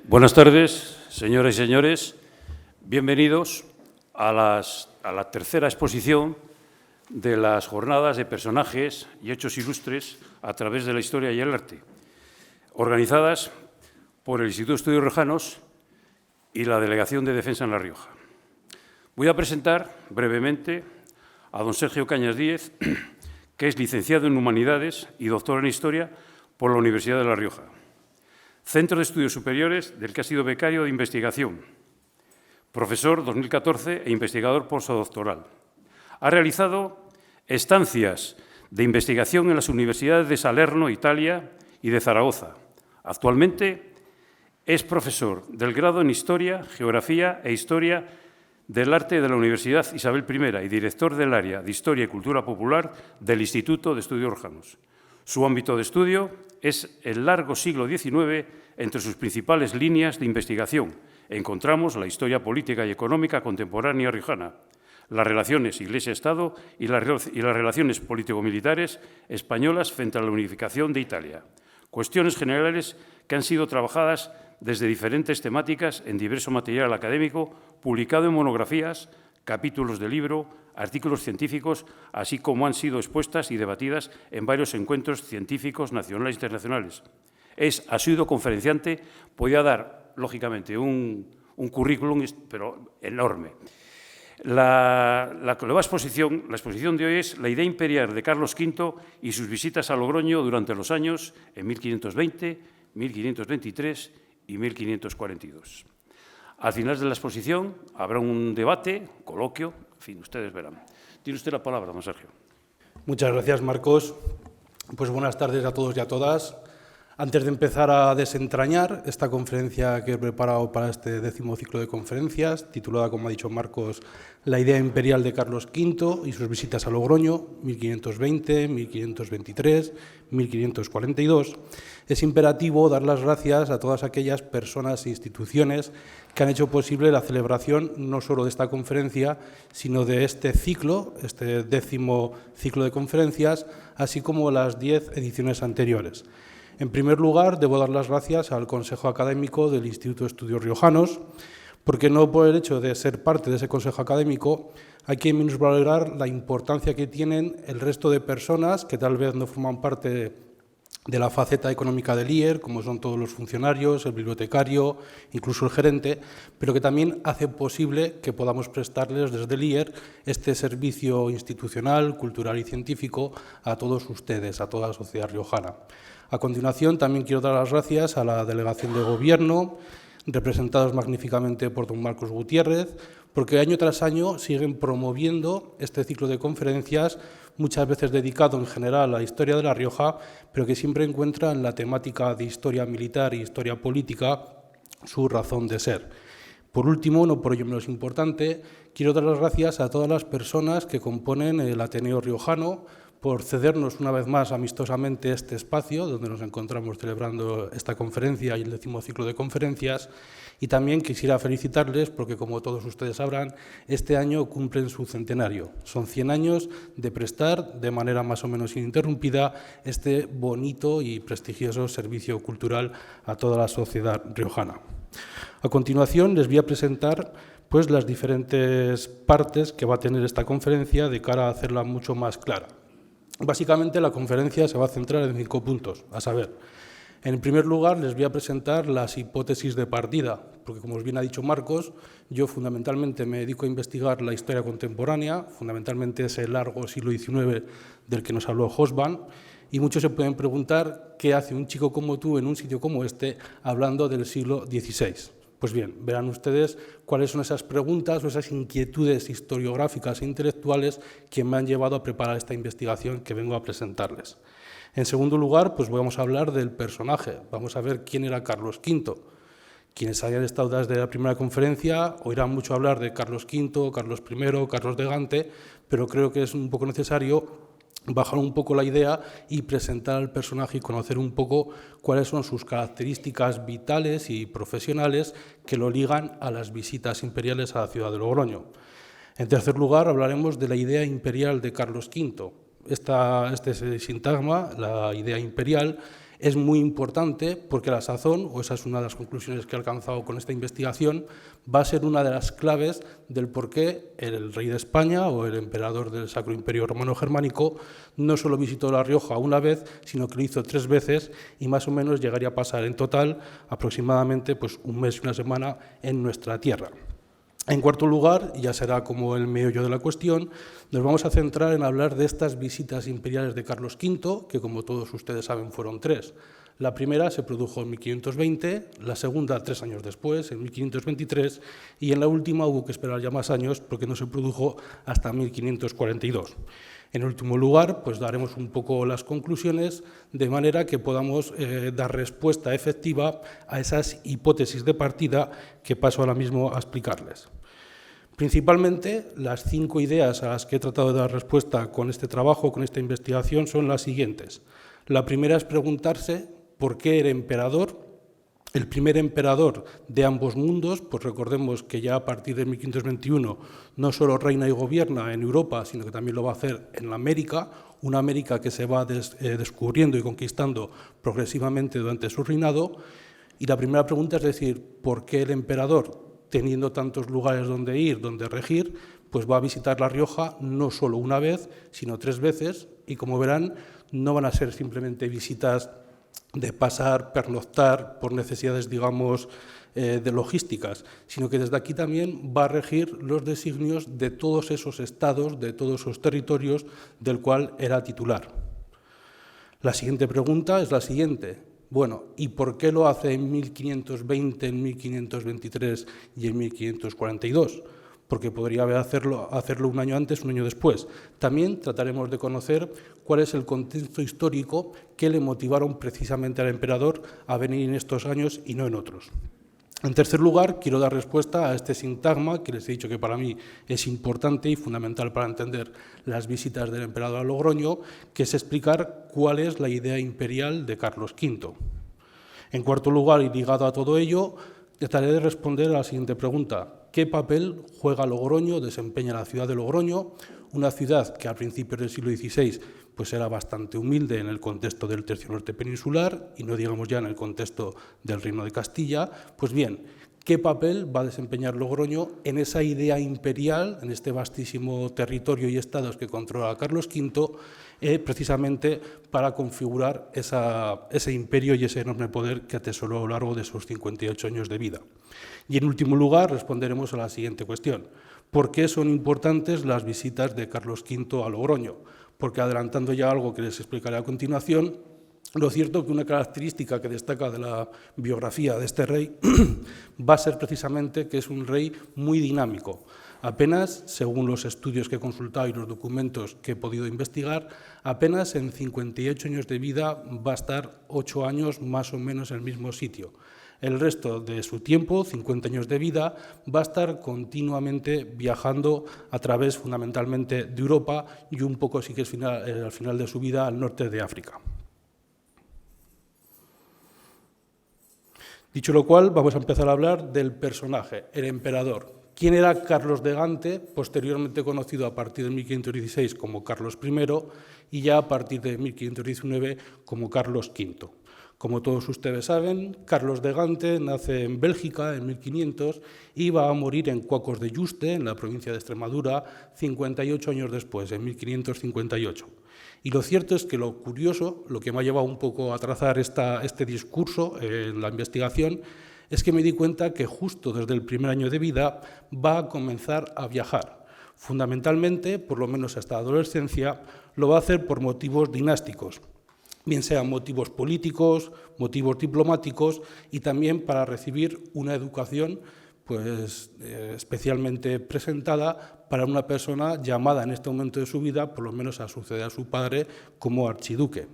Buenas tardes, señoras y señores. Bienvenidos a la tercera exposición de las jornadas de personajes y hechos ilustres a través de la historia y el arte, organizadas por el Instituto de Estudios Riojanos y la Delegación de Defensa en La Rioja. Voy a presentar brevemente a don Sergio Cañas Díez, que es licenciado en Humanidades y doctor en Historia por la Universidad de La Rioja. Centro de Estudios Superiores, del que ha sido becario de investigación, profesor 2014 e investigador postdoctoral. Ha realizado estancias de investigación en las universidades de Salerno, Italia, y de Zaragoza. Actualmente es profesor del grado en Historia, Geografía e Historia del Arte de la Universidad Isabel I y director del área de Historia y Cultura Popular del Instituto de Estudios Riojanos. Su ámbito de estudio es el largo siglo XIX. Entre sus principales líneas de investigación encontramos la historia política y económica contemporánea riojana, las relaciones Iglesia-Estado y las relaciones político-militares españolas frente a la unificación de Italia. Cuestiones generales que han sido trabajadas desde diferentes temáticas en diverso material académico, publicado en monografías, capítulos de libro, artículos científicos, así como han sido expuestas y debatidas en varios encuentros científicos nacionales e internacionales. Es asiduo conferenciante, podía dar, lógicamente, un currículum, pero enorme. La nueva exposición, la exposición de hoy es La idea imperial de Carlos V y sus visitas a Logroño durante los años en 1520, 1523 y 1542. Al final de la exposición habrá un debate, coloquio, en fin, ustedes verán. Tiene usted la palabra, don Sergio. Muchas gracias, Marcos. Pues buenas tardes a todos y a todas. Antes de empezar a desentrañar esta conferencia que he preparado para este 10º ciclo de conferencias, titulada, como ha dicho Marcos, La idea imperial de Carlos V y sus visitas a Logroño, 1520, 1523, 1542, es imperativo dar las gracias a todas aquellas personas e instituciones que han hecho posible la celebración no solo de esta conferencia, sino de este ciclo, este 10º ciclo de conferencias, así como las 10 ediciones anteriores. En primer lugar, debo dar las gracias al Consejo Académico del Instituto de Estudios Riojanos, porque no por el hecho de ser parte de ese Consejo Académico hay que minusvalorar la importancia que tienen el resto de personas que tal vez no forman parte de la faceta económica del IER, como son todos los funcionarios, el bibliotecario, incluso el gerente, pero que también hace posible que podamos prestarles desde el IER este servicio institucional, cultural y científico a todos ustedes, a toda la sociedad riojana. A continuación, también quiero dar las gracias a la Delegación de Gobierno, representados magníficamente por don Marcos Gutiérrez, porque año tras año siguen promoviendo este ciclo de conferencias, muchas veces dedicado en general a la historia de La Rioja, pero que siempre encuentra en la temática de historia militar y historia política su razón de ser. Por último, no por ello menos importante, quiero dar las gracias a todas las personas que componen el Ateneo Riojano, por cedernos una vez más amistosamente este espacio donde nos encontramos celebrando esta conferencia y el 10º ciclo de conferencias. Y también quisiera felicitarles porque, como todos ustedes sabrán, este año cumplen su centenario. Son 100 años de prestar de manera más o menos ininterrumpida este bonito y prestigioso servicio cultural a toda la sociedad riojana. A continuación les voy a presentar pues, las diferentes partes que va a tener esta conferencia de cara a hacerla mucho más clara. Básicamente, la conferencia se va a centrar en 5 puntos, a saber, en primer lugar, les voy a presentar las hipótesis de partida, porque, como os bien ha dicho Marcos, yo fundamentalmente me dedico a investigar la historia contemporánea, fundamentalmente ese largo siglo XIX del que nos habló Hobsbawm, y muchos se pueden preguntar qué hace un chico como tú en un sitio como este hablando del siglo XVI. Pues bien, verán ustedes cuáles son esas preguntas o esas inquietudes historiográficas e intelectuales que me han llevado a preparar esta investigación que vengo a presentarles. En segundo lugar, pues vamos a hablar del personaje. Vamos a ver quién era Carlos V. Quienes hayan estado desde la primera conferencia oirán mucho hablar de Carlos V, Carlos I, Carlos de Gante, pero creo que es un poco necesario bajar un poco la idea y presentar al personaje y conocer un poco cuáles son sus características vitales y profesionales que lo ligan a las visitas imperiales a la ciudad de Logroño. En tercer lugar, hablaremos de la idea imperial de Carlos V. Este sintagma, la idea imperial, Es muy importante porque la sazón, o esa es una de las conclusiones que he alcanzado con esta investigación, va a ser una de las claves del por qué el rey de España o el emperador del Sacro Imperio Romano Germánico no solo visitó La Rioja una vez, sino que lo hizo 3 veces y más o menos llegaría a pasar en total aproximadamente pues, un mes y una semana en nuestra tierra. En cuarto lugar, y ya será como el meollo de la cuestión, nos vamos a centrar en hablar de estas visitas imperiales de Carlos V, que como todos ustedes saben fueron 3. La primera se produjo en 1520, la segunda 3 años después, en 1523, y en la última hubo que esperar ya más años porque no se produjo hasta 1542. En último lugar, pues daremos un poco las conclusiones de manera que podamos dar respuesta efectiva a esas hipótesis de partida que paso ahora mismo a explicarles. Principalmente, las 5 ideas a las que he tratado de dar respuesta con este trabajo, con esta investigación, son las siguientes. La primera es preguntarse por qué era emperador. El primer emperador de ambos mundos, pues recordemos que ya a partir de 1521 no solo reina y gobierna en Europa, sino que también lo va a hacer en la América, una América que se va descubriendo y conquistando progresivamente durante su reinado. Y la primera pregunta es decir, ¿por qué el emperador, teniendo tantos lugares donde ir, donde regir, pues va a visitar La Rioja no solo una vez, sino 3 veces? Y como verán, no van a ser simplemente visitas de pasar, pernoctar por necesidades, digamos, de logísticas, sino que desde aquí también va a regir los designios de todos esos estados, de todos esos territorios del cual era titular. La siguiente pregunta es la siguiente. Bueno, ¿y por qué lo hace en 1520, en 1523 y en 1542? Porque podría hacerlo un año antes, un año después. También trataremos de conocer cuál es el contexto histórico que le motivaron precisamente al emperador a venir en estos años y no en otros. En tercer lugar, quiero dar respuesta a este sintagma que les he dicho que para mí es importante y fundamental para entender las visitas del emperador a Logroño, que es explicar cuál es la idea imperial de Carlos V. En cuarto lugar, y ligado a todo ello, trataré de responder a la siguiente pregunta. ¿Qué papel juega Logroño, desempeña la ciudad de Logroño? Una ciudad que a principios del siglo XVI pues era bastante humilde en el contexto del Tercio Norte peninsular y no digamos ya en el contexto del Reino de Castilla. Pues bien, ¿qué papel va a desempeñar Logroño en esa idea imperial, en este vastísimo territorio y estados que controla Carlos V, precisamente para configurar ese imperio y ese enorme poder que atesoró a lo largo de sus 58 años de vida? Y en último lugar responderemos a la siguiente cuestión. ¿Por qué son importantes las visitas de Carlos V a Logroño? Porque adelantando ya algo que les explicaré a continuación, lo cierto es que una característica que destaca de la biografía de este rey va a ser precisamente que es un rey muy dinámico. Apenas, según los estudios que he consultado y los documentos que he podido investigar, apenas en 58 años de vida va a estar 8 años más o menos en el mismo sitio. El resto de su tiempo, 50 años de vida, va a estar continuamente viajando a través fundamentalmente de Europa y un poco, sí que es al final de su vida, al norte de África. Dicho lo cual, vamos a empezar a hablar del personaje, el emperador. ¿Quién era Carlos de Gante, posteriormente conocido a partir de 1516 como Carlos I y ya a partir de 1519 como Carlos V? Como todos ustedes saben, Carlos de Gante nace en Bélgica en 1500 y va a morir en Cuacos de Yuste, en la provincia de Extremadura, 58 años después, en 1558. Y lo cierto es que lo curioso, lo que me ha llevado un poco a trazar este discurso en la investigación, es que me di cuenta que justo desde el primer año de vida va a comenzar a viajar. Fundamentalmente, por lo menos hasta la adolescencia, lo va a hacer por motivos dinásticos, bien sean motivos políticos, motivos diplomáticos y también para recibir una educación pues, especialmente presentada para una persona llamada en este momento de su vida, por lo menos a suceder a su padre, como archiduque.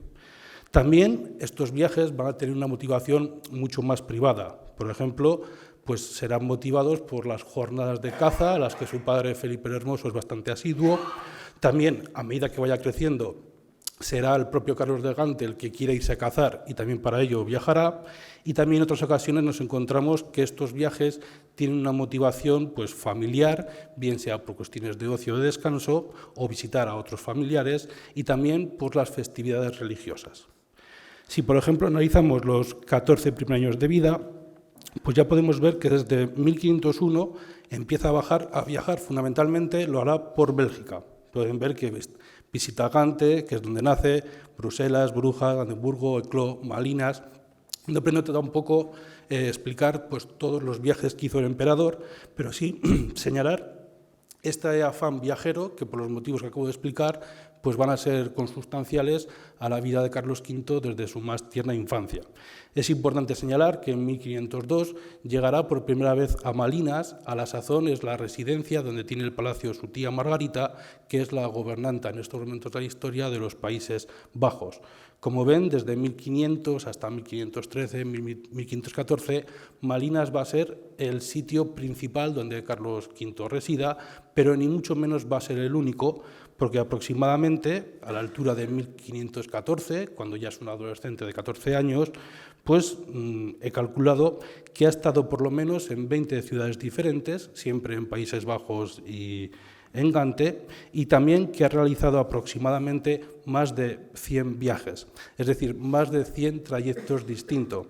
También estos viajes van a tener una motivación mucho más privada. Por ejemplo, pues serán motivados por las jornadas de caza, a las que su padre Felipe el Hermoso es bastante asiduo. También, a medida que vaya creciendo, será el propio Carlos de Gante el que quiera irse a cazar y también para ello viajará. Y también en otras ocasiones nos encontramos que estos viajes tienen una motivación pues, familiar, bien sea por cuestiones de ocio o de descanso, o visitar a otros familiares, y también por las festividades religiosas. Si, por ejemplo, analizamos los 14 primeros años de vida, pues ya podemos ver que desde 1501 empieza a viajar, fundamentalmente lo hará por Bélgica. Pueden ver que visita Gante, que es donde nace, Bruselas, Brujas, Brandeburgo, Ecloo, Malinas, donde no te da un poco explicar pues, todos los viajes que hizo el emperador, pero sí señalar este afán viajero, que por los motivos que acabo de explicar, pues van a ser consustanciales a la vida de Carlos V desde su más tierna infancia. Es importante señalar que en 1502 llegará por primera vez a Malinas, a la sazón es la residencia donde tiene el palacio su tía Margarita, que es la gobernanta en estos momentos de la historia de los Países Bajos. Como ven, desde 1500 hasta 1513, 1514, Malinas va a ser el sitio principal donde Carlos V resida, pero ni mucho menos va a ser el único, porque aproximadamente a la altura de 1514, cuando ya es un adolescente de 14 años, pues he calculado que ha estado por lo menos en 20 ciudades diferentes, siempre en Países Bajos y en Gante, y también que ha realizado aproximadamente más de 100 viajes, es decir, más de 100 trayectos distintos.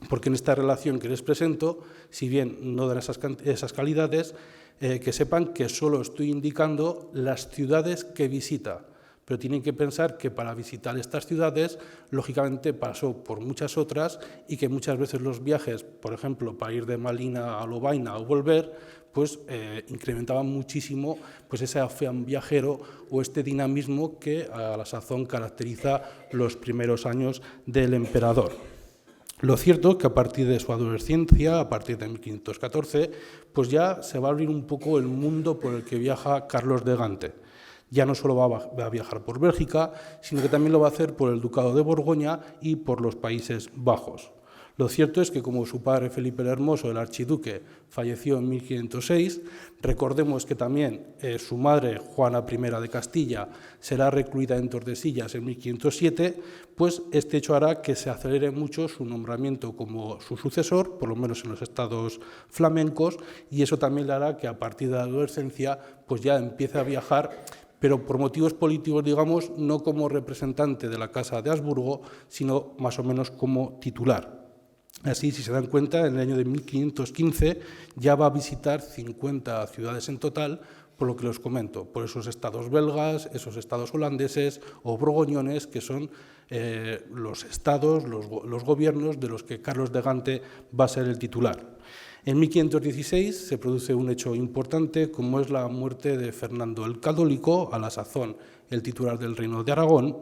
Porque en esta relación que les presento, si bien no dan esas calidades, que sepan que solo estoy indicando las ciudades que visita, pero tienen que pensar que para visitar estas ciudades, lógicamente pasó por muchas otras y que muchas veces los viajes, por ejemplo, para ir de Malina a Lovaina o volver, pues incrementaban muchísimo pues, ese afán viajero o este dinamismo que a la sazón caracteriza los primeros años del emperador. Lo cierto es que a partir de su adolescencia, a partir de 1514, pues ya se va a abrir un poco el mundo por el que viaja Carlos de Gante. Ya no solo va a viajar por Bélgica, sino que también lo va a hacer por el Ducado de Borgoña y por los Países Bajos. Lo cierto es que como su padre Felipe el Hermoso, el archiduque, falleció en 1506, recordemos que también su madre, Juana I de Castilla, será recluida en Tordesillas en 1507, pues este hecho hará que se acelere mucho su nombramiento como su sucesor, por lo menos en los estados flamencos, y eso también le hará que a partir de la adolescencia pues ya empiece a viajar, pero por motivos políticos, digamos, no como representante de la Casa de Habsburgo, sino más o menos como titular. Así, si se dan cuenta, en el año de 1515 ya va a visitar 50 ciudades en total, por lo que les comento, por esos estados belgas, esos estados holandeses o borgoñones, que son los estados, los gobiernos de los que Carlos de Gante va a ser el titular. En 1516 se produce un hecho importante, como es la muerte de Fernando el Católico, a la sazón el titular del Reino de Aragón,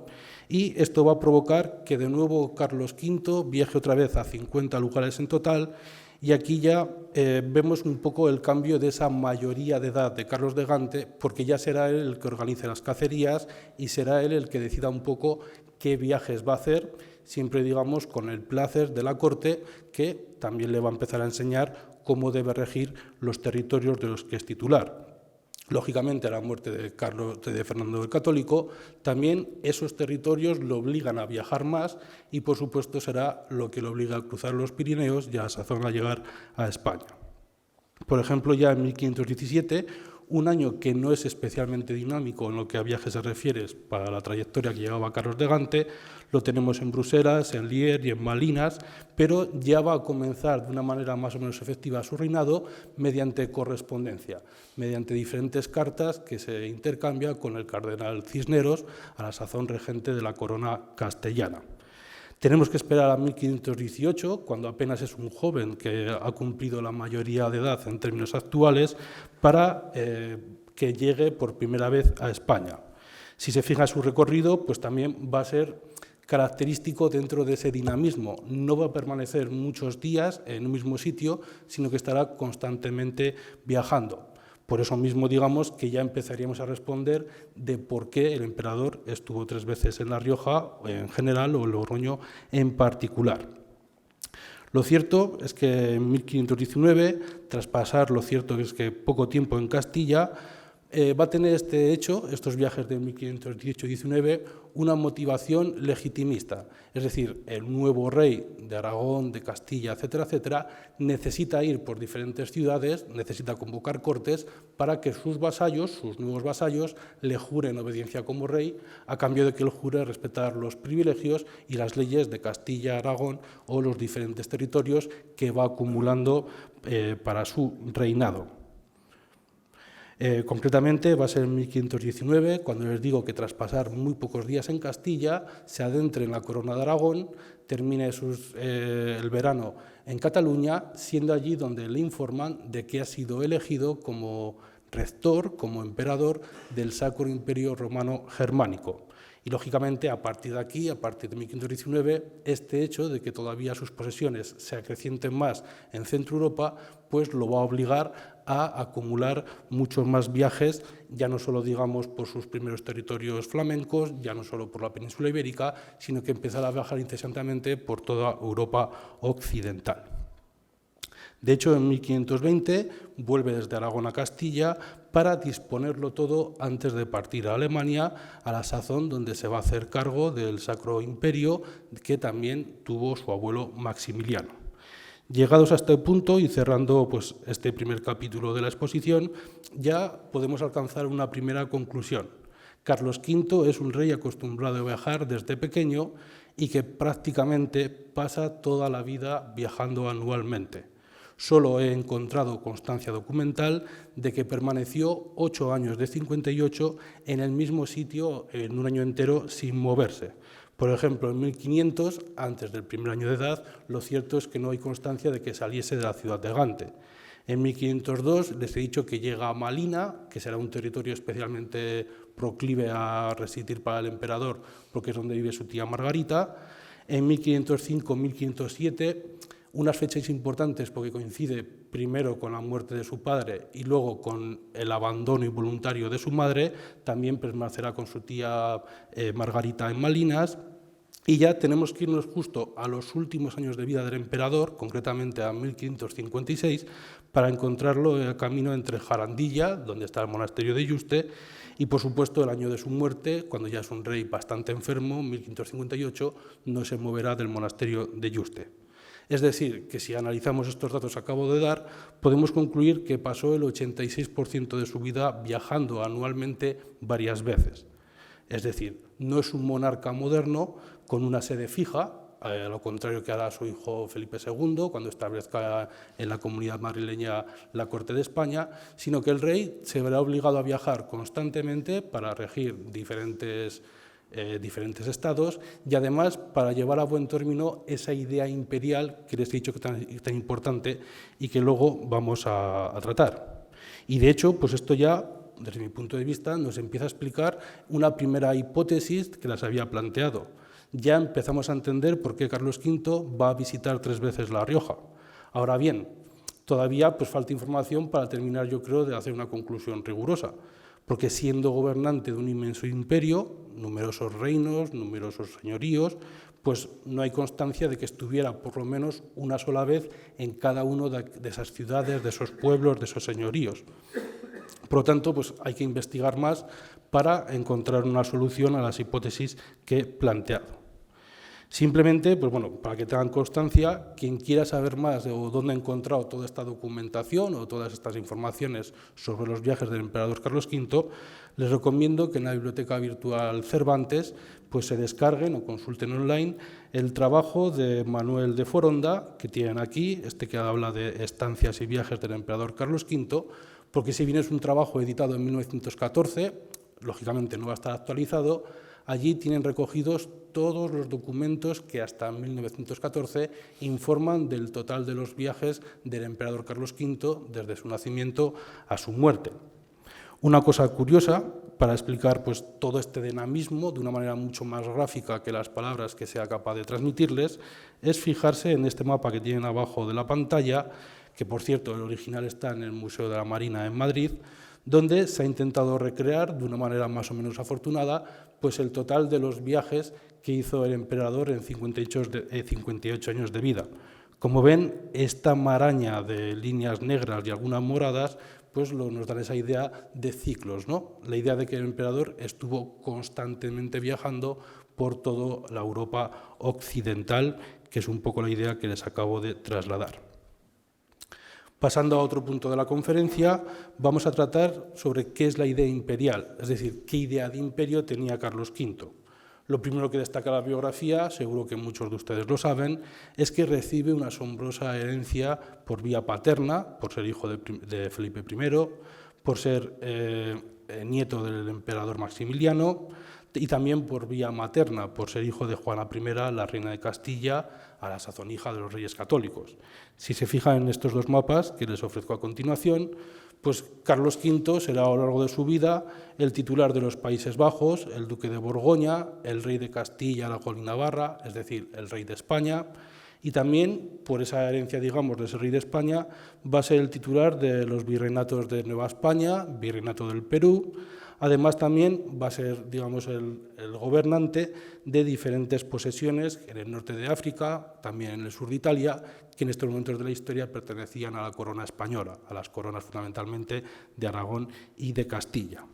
y esto va a provocar que de nuevo Carlos V viaje otra vez a 50 lugares en total, y aquí ya vemos un poco el cambio de esa mayoría de edad de Carlos de Gante, porque ya será él el que organice las cacerías y será él el que decida un poco qué viajes va a hacer, siempre digamos con el placer de la corte, que también le va a empezar a enseñar cómo debe regir los territorios de los que es titular. Lógicamente, a la muerte de Fernando el Católico, también esos territorios lo obligan a viajar más y, por supuesto, será lo que lo obliga a cruzar los Pirineos y a sazón a llegar a España. Por ejemplo, ya en 1517, un año que no es especialmente dinámico en lo que a viajes se refiere para la trayectoria que llevaba Carlos de Gante, lo tenemos en Bruselas, en Lier y en Malinas, pero ya va a comenzar de una manera más o menos efectiva su reinado mediante correspondencia, mediante diferentes cartas que se intercambia con el cardenal Cisneros, a la sazón regente de la corona castellana. Tenemos que esperar a 1518, cuando apenas es un joven que ha cumplido la mayoría de edad en términos actuales, para que llegue por primera vez a España. Si se fija su recorrido, pues también va a ser característico dentro de ese dinamismo. No va a permanecer muchos días en un mismo sitio, sino que estará constantemente viajando. Por eso mismo, digamos, que ya empezaríamos a responder de por qué el emperador estuvo 3 veces en La Rioja en general o en Logroño en particular. Lo cierto es que en 1519, tras pasar lo cierto es que poco tiempo en Castilla, va a tener este hecho, estos viajes de 1518-19, una motivación legitimista. Es decir, el nuevo rey de Aragón, de Castilla, etcétera, etcétera, necesita ir por diferentes ciudades, necesita convocar cortes para que sus vasallos, sus nuevos vasallos, le juren obediencia como rey, a cambio de que él jure respetar los privilegios y las leyes de Castilla, Aragón o los diferentes territorios que va acumulando para su reinado. Concretamente va a ser en 1519, cuando les digo que tras pasar muy pocos días en Castilla, se adentre en la corona de Aragón, termine el verano en Cataluña, siendo allí donde le informan de que ha sido elegido como rector, como emperador del Sacro Imperio Romano Germánico. Y, lógicamente, a partir de aquí, a partir de 1519, este hecho de que todavía sus posesiones se acrecienten más en Centro Europa, pues lo va a obligar a acumular muchos más viajes, ya no solo, digamos, por sus primeros territorios flamencos, ya no solo por la península ibérica, sino que empezará a viajar incesantemente por toda Europa occidental. De hecho, en 1520 vuelve desde Aragón a Castilla para disponerlo todo antes de partir a Alemania, a la sazón donde se va a hacer cargo del Sacro Imperio, que también tuvo su abuelo Maximiliano. Llegados a este punto y cerrando pues, este primer capítulo de la exposición, ya podemos alcanzar una primera conclusión. Carlos V es un rey acostumbrado a viajar desde pequeño y que prácticamente pasa toda la vida viajando anualmente. Solo he encontrado constancia documental de que permaneció 8 años de 58 en el mismo sitio en un año entero sin moverse. Por ejemplo, en 1500, antes del primer año de edad, lo cierto es que no hay constancia de que saliese de la ciudad de Gante. En 1502 les he dicho que llega a Malina, que será un territorio especialmente proclive a residir para el emperador, porque es donde vive su tía Margarita. En 1505-1507, unas fechas importantes porque coincide primero con la muerte de su padre y luego con el abandono involuntario de su madre, también permanecerá con su tía Margarita en Malinas. Y ya tenemos que irnos justo a los últimos años de vida del emperador, concretamente a 1556, para encontrarlo en el camino entre Jarandilla, donde está el monasterio de Yuste, y por supuesto el año de su muerte, cuando ya es un rey bastante enfermo, 1558, no se moverá del monasterio de Yuste. Es decir, que si analizamos estos datos que acabo de dar, podemos concluir que pasó el 86% de su vida viajando anualmente varias veces. Es decir, no es un monarca moderno con una sede fija, a lo contrario que hará su hijo Felipe II cuando establezca en la Comunidad Madrileña la Corte de España, sino que el rey se verá obligado a viajar constantemente para regir diferentes estados y además para llevar a buen término esa idea imperial que les he dicho que es tan importante y que luego vamos a tratar. Y de hecho, pues esto ya, desde mi punto de vista, nos empieza a explicar una primera hipótesis que las había planteado. Ya empezamos a entender por qué Carlos V va a visitar 3 veces La Rioja. Ahora bien, todavía pues falta información para terminar, yo creo, de hacer una conclusión rigurosa. Porque siendo gobernante de un inmenso imperio, numerosos reinos, numerosos señoríos, pues no hay constancia de que estuviera por lo menos una sola vez en cada uno de esas ciudades, de esos pueblos, de esos señoríos. Por lo tanto, pues hay que investigar más para encontrar una solución a las hipótesis que he planteado. Simplemente, pues bueno, para que tengan constancia, quien quiera saber más de dónde ha encontrado toda esta documentación o todas estas informaciones sobre los viajes del emperador Carlos V, les recomiendo que en la biblioteca virtual Cervantes pues se descarguen o consulten online el trabajo de Manuel de Foronda, que tienen aquí, que habla de estancias y viajes del emperador Carlos V, porque si bien es un trabajo editado en 1914, lógicamente no va a estar actualizado. Allí tienen recogidos todos los documentos que hasta 1914 informan del total de los viajes del emperador Carlos V desde su nacimiento a su muerte. Una cosa curiosa, para explicar pues, todo este dinamismo de una manera mucho más gráfica que las palabras que sea capaz de transmitirles, es fijarse en este mapa que tienen abajo de la pantalla, que por cierto el original está en el Museo de la Marina en Madrid, donde se ha intentado recrear de una manera más o menos afortunada pues el total de los viajes que hizo el emperador en 58 años de vida. Como ven, esta maraña de líneas negras y algunas moradas pues nos dan esa idea de ciclos, ¿no? La idea de que el emperador estuvo constantemente viajando por toda la Europa occidental, que es un poco la idea que les acabo de trasladar. Pasando a otro punto de la conferencia, vamos a tratar sobre qué es la idea imperial, es decir, qué idea de imperio tenía Carlos V. Lo primero que destaca la biografía, seguro que muchos de ustedes lo saben, es que recibe una asombrosa herencia por vía paterna, por ser hijo de Felipe I, por ser nieto del emperador Maximiliano, y también por vía materna, por ser hijo de Juana I, la reina de Castilla, a la sazón hija de los reyes católicos. Si se fijan en estos dos mapas que les ofrezco a continuación, pues Carlos V será a lo largo de su vida el titular de los Países Bajos, el duque de Borgoña, el rey de Castilla, Aragón y Navarra, es decir, el rey de España, y también, por esa herencia, digamos, de ese rey de España, va a ser el titular de los virreinatos de Nueva España, virreinato del Perú. Además, también va a ser, digamos, el gobernante de diferentes posesiones en el norte de África, también en el sur de Italia, que en estos momentos de la historia pertenecían a la corona española, a las coronas fundamentalmente de Aragón y de Castilla.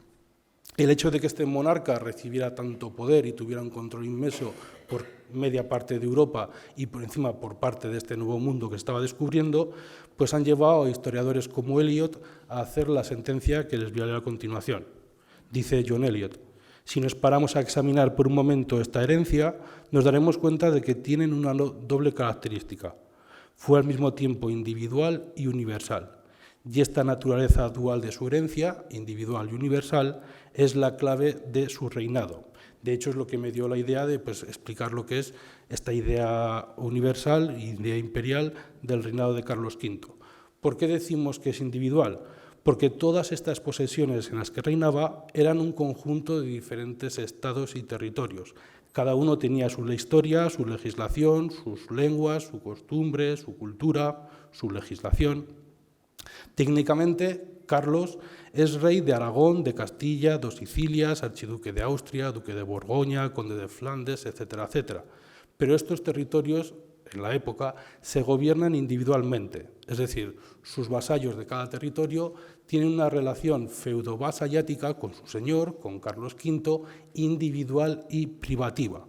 El hecho de que este monarca recibiera tanto poder y tuviera un control inmenso por media parte de Europa y por encima por parte de este nuevo mundo que estaba descubriendo, pues han llevado a historiadores como Eliot a hacer la sentencia que les voy a leer a continuación. Dice John Eliot: si nos paramos a examinar por un momento esta herencia, nos daremos cuenta de que tienen una doble característica. Fue al mismo tiempo individual y universal. Y esta naturaleza dual de su herencia, individual y universal, es la clave de su reinado. De hecho, es lo que me dio la idea de explicar lo que es esta idea universal y idea imperial del reinado de Carlos V. ¿Por qué decimos que es individual? Porque todas estas posesiones en las que reinaba eran un conjunto de diferentes estados y territorios. Cada uno tenía su historia, su legislación, sus lenguas, su costumbre, su cultura, su legislación. Técnicamente, Carlos es rey de Aragón, de Castilla, de Sicilias, archiduque de Austria, duque de Borgoña, conde de Flandes, etcétera, etcétera. Pero estos territorios, en la época, se gobiernan individualmente, es decir, sus vasallos de cada territorio tienen una relación feudo-vasallática con su señor, con Carlos V, individual y privativa.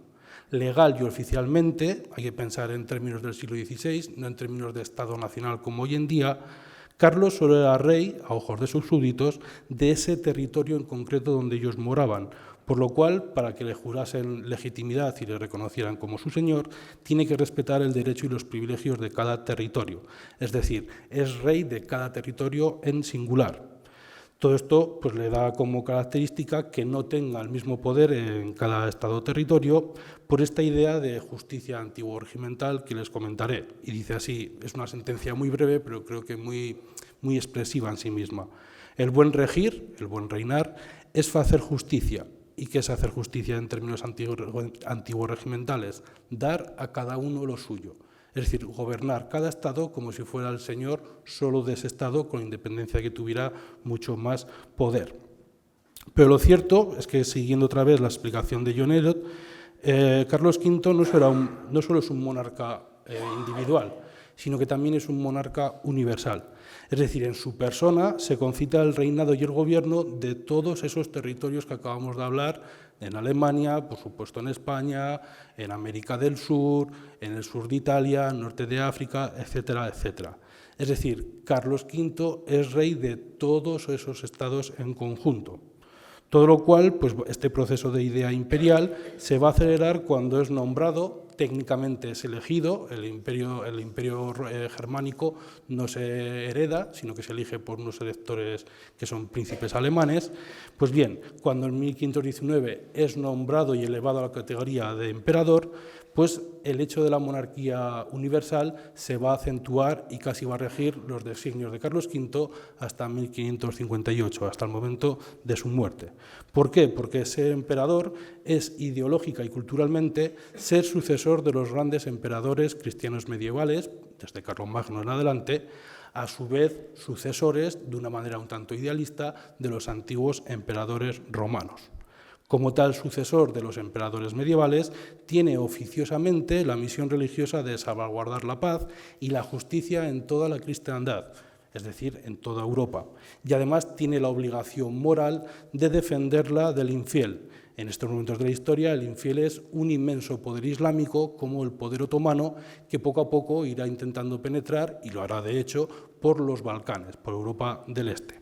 Legal y oficialmente, hay que pensar en términos del siglo XVI, no en términos de Estado nacional como hoy en día, Carlos solo era rey, a ojos de sus súbditos, de ese territorio en concreto donde ellos moraban, por lo cual, para que le jurasen legitimidad y le reconocieran como su señor, tiene que respetar el derecho y los privilegios de cada territorio. Es decir, es rey de cada territorio en singular. Todo esto pues, le da como característica que no tenga el mismo poder en cada estado o territorio por esta idea de justicia antiguo-regimental que les comentaré. Y dice así, es una sentencia muy breve, pero creo que muy expresiva en sí misma. El buen regir, el buen reinar, es hacer justicia. ¿Y qué es hacer justicia en términos antiguo-regimentales? Dar a cada uno lo suyo. Es decir, gobernar cada estado como si fuera el señor solo de ese estado, con independencia que tuviera mucho más poder. Pero lo cierto es que, siguiendo otra vez la explicación de John Eliot, Carlos V no solo es un monarca individual, sino que también es un monarca universal. Es decir, en su persona se concita el reinado y el gobierno de todos esos territorios que acabamos de hablar, en Alemania, por supuesto en España, en América del Sur, en el sur de Italia, norte de África, etcétera, etcétera. Es decir, Carlos V es rey de todos esos estados en conjunto. Todo lo cual, pues este proceso de idea imperial se va a acelerar cuando es nombrado, técnicamente es elegido, el imperio germánico no se hereda, sino que se elige por unos electores que son príncipes alemanes. Pues bien, cuando en 1519 es nombrado y elevado a la categoría de emperador, pues el hecho de la monarquía universal se va a acentuar y casi va a regir los designios de Carlos V hasta 1558, hasta el momento de su muerte. ¿Por qué? Porque ser emperador es ideológica y culturalmente ser sucesor de los grandes emperadores cristianos medievales, desde Carlomagno en adelante, a su vez sucesores, de una manera un tanto idealista, de los antiguos emperadores romanos. Como tal sucesor de los emperadores medievales, tiene oficiosamente la misión religiosa de salvaguardar la paz y la justicia en toda la cristiandad. es decir, en toda Europa. Y además tiene la obligación moral de defenderla del infiel. En estos momentos de la historia, el infiel es un inmenso poder islámico, como el poder otomano, que poco a poco irá intentando penetrar, y lo hará de hecho, por los Balcanes, por Europa del Este.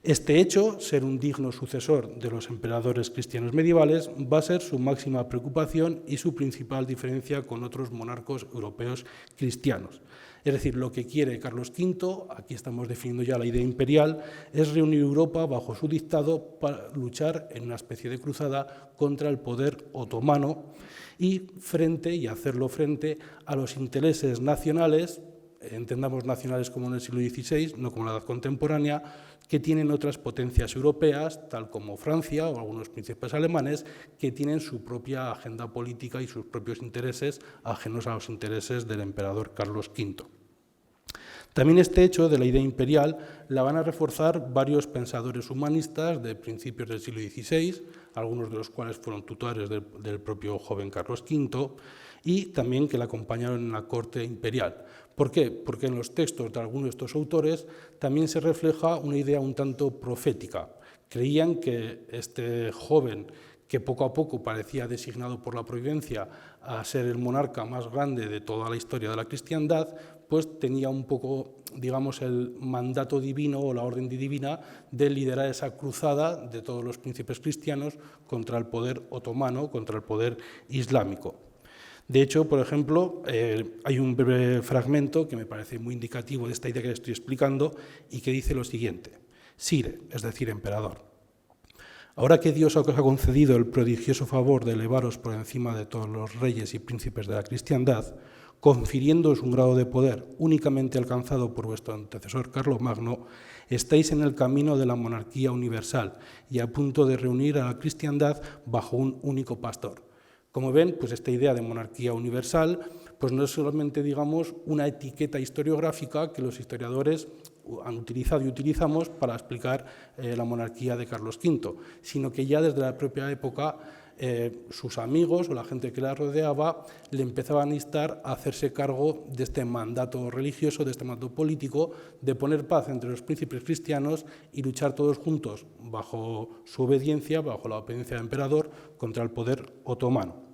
Este hecho, ser un digno sucesor de los emperadores cristianos medievales, va a ser su máxima preocupación y su principal diferencia con otros monarcas europeos cristianos. Es decir, lo que quiere Carlos V, aquí estamos definiendo ya la idea imperial, es reunir Europa bajo su dictado para luchar en una especie de cruzada contra el poder otomano y hacerlo frente a los intereses nacionales, entendamos nacionales como en el siglo XVI, no como en la edad contemporánea, que tienen otras potencias europeas, tal como Francia o algunos príncipes alemanes, que tienen su propia agenda política y sus propios intereses ajenos a los intereses del emperador Carlos V. También este hecho de la idea imperial la van a reforzar varios pensadores humanistas de principios del siglo XVI, algunos de los cuales fueron tutores del propio joven Carlos V, y también que la acompañaron en la corte imperial. ¿Por qué? Porque en los textos de algunos de estos autores también se refleja una idea un tanto profética. Creían que este joven, que poco a poco parecía designado por la providencia a ser el monarca más grande de toda la historia de la cristiandad, pues tenía un poco, digamos, el mandato divino o la orden divina de liderar esa cruzada de todos los príncipes cristianos contra el poder otomano, contra el poder islámico. De hecho, por ejemplo, hay un breve fragmento que me parece muy indicativo de esta idea que les estoy explicando y que dice lo siguiente: Sire, es decir, emperador, ahora que Dios os ha concedido el prodigioso favor de elevaros por encima de todos los reyes y príncipes de la cristiandad, confiriéndoos un grado de poder únicamente alcanzado por vuestro antecesor Carlomagno, estáis en el camino de la monarquía universal y a punto de reunir a la cristiandad bajo un único pastor. Como ven, pues esta idea de monarquía universal pues no es solamente, digamos, una etiqueta historiográfica que los historiadores han utilizado y utilizamos para explicar la monarquía de Carlos V, sino que ya desde la propia época sus amigos o la gente que la rodeaba le empezaban a instar a hacerse cargo de este mandato religioso, de este mandato político, de poner paz entre los príncipes cristianos y luchar todos juntos bajo su obediencia, bajo la obediencia del emperador, contra el poder otomano.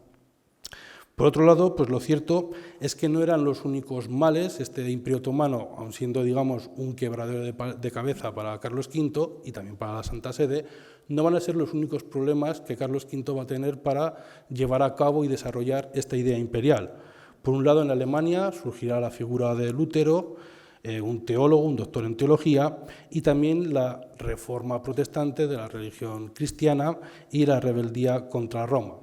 Por otro lado, pues lo cierto es que no eran los únicos males. Este imperio otomano, aun siendo, digamos, un quebradero de cabeza para Carlos V y también para la Santa Sede, no van a ser los únicos problemas que Carlos V va a tener para llevar a cabo y desarrollar esta idea imperial. Por un lado, en Alemania surgirá la figura de Lutero, un teólogo, un doctor en teología, y también la reforma protestante de la religión cristiana y la rebeldía contra Roma.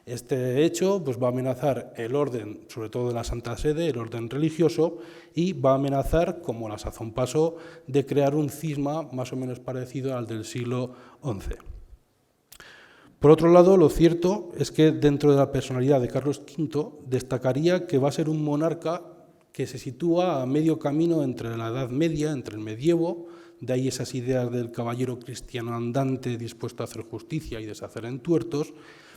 Este hecho pues, va a amenazar el orden, sobre todo de la Santa Sede, el orden religioso, y va a amenazar, como la sazón pasó, de crear un cisma más o menos parecido al del siglo XI. Por otro lado, lo cierto es que dentro de la personalidad de Carlos V destacaría que va a ser un monarca que se sitúa a medio camino entre la Edad Media, entre el medievo, de ahí esas ideas del caballero cristiano andante dispuesto a hacer justicia y deshacer entuertos,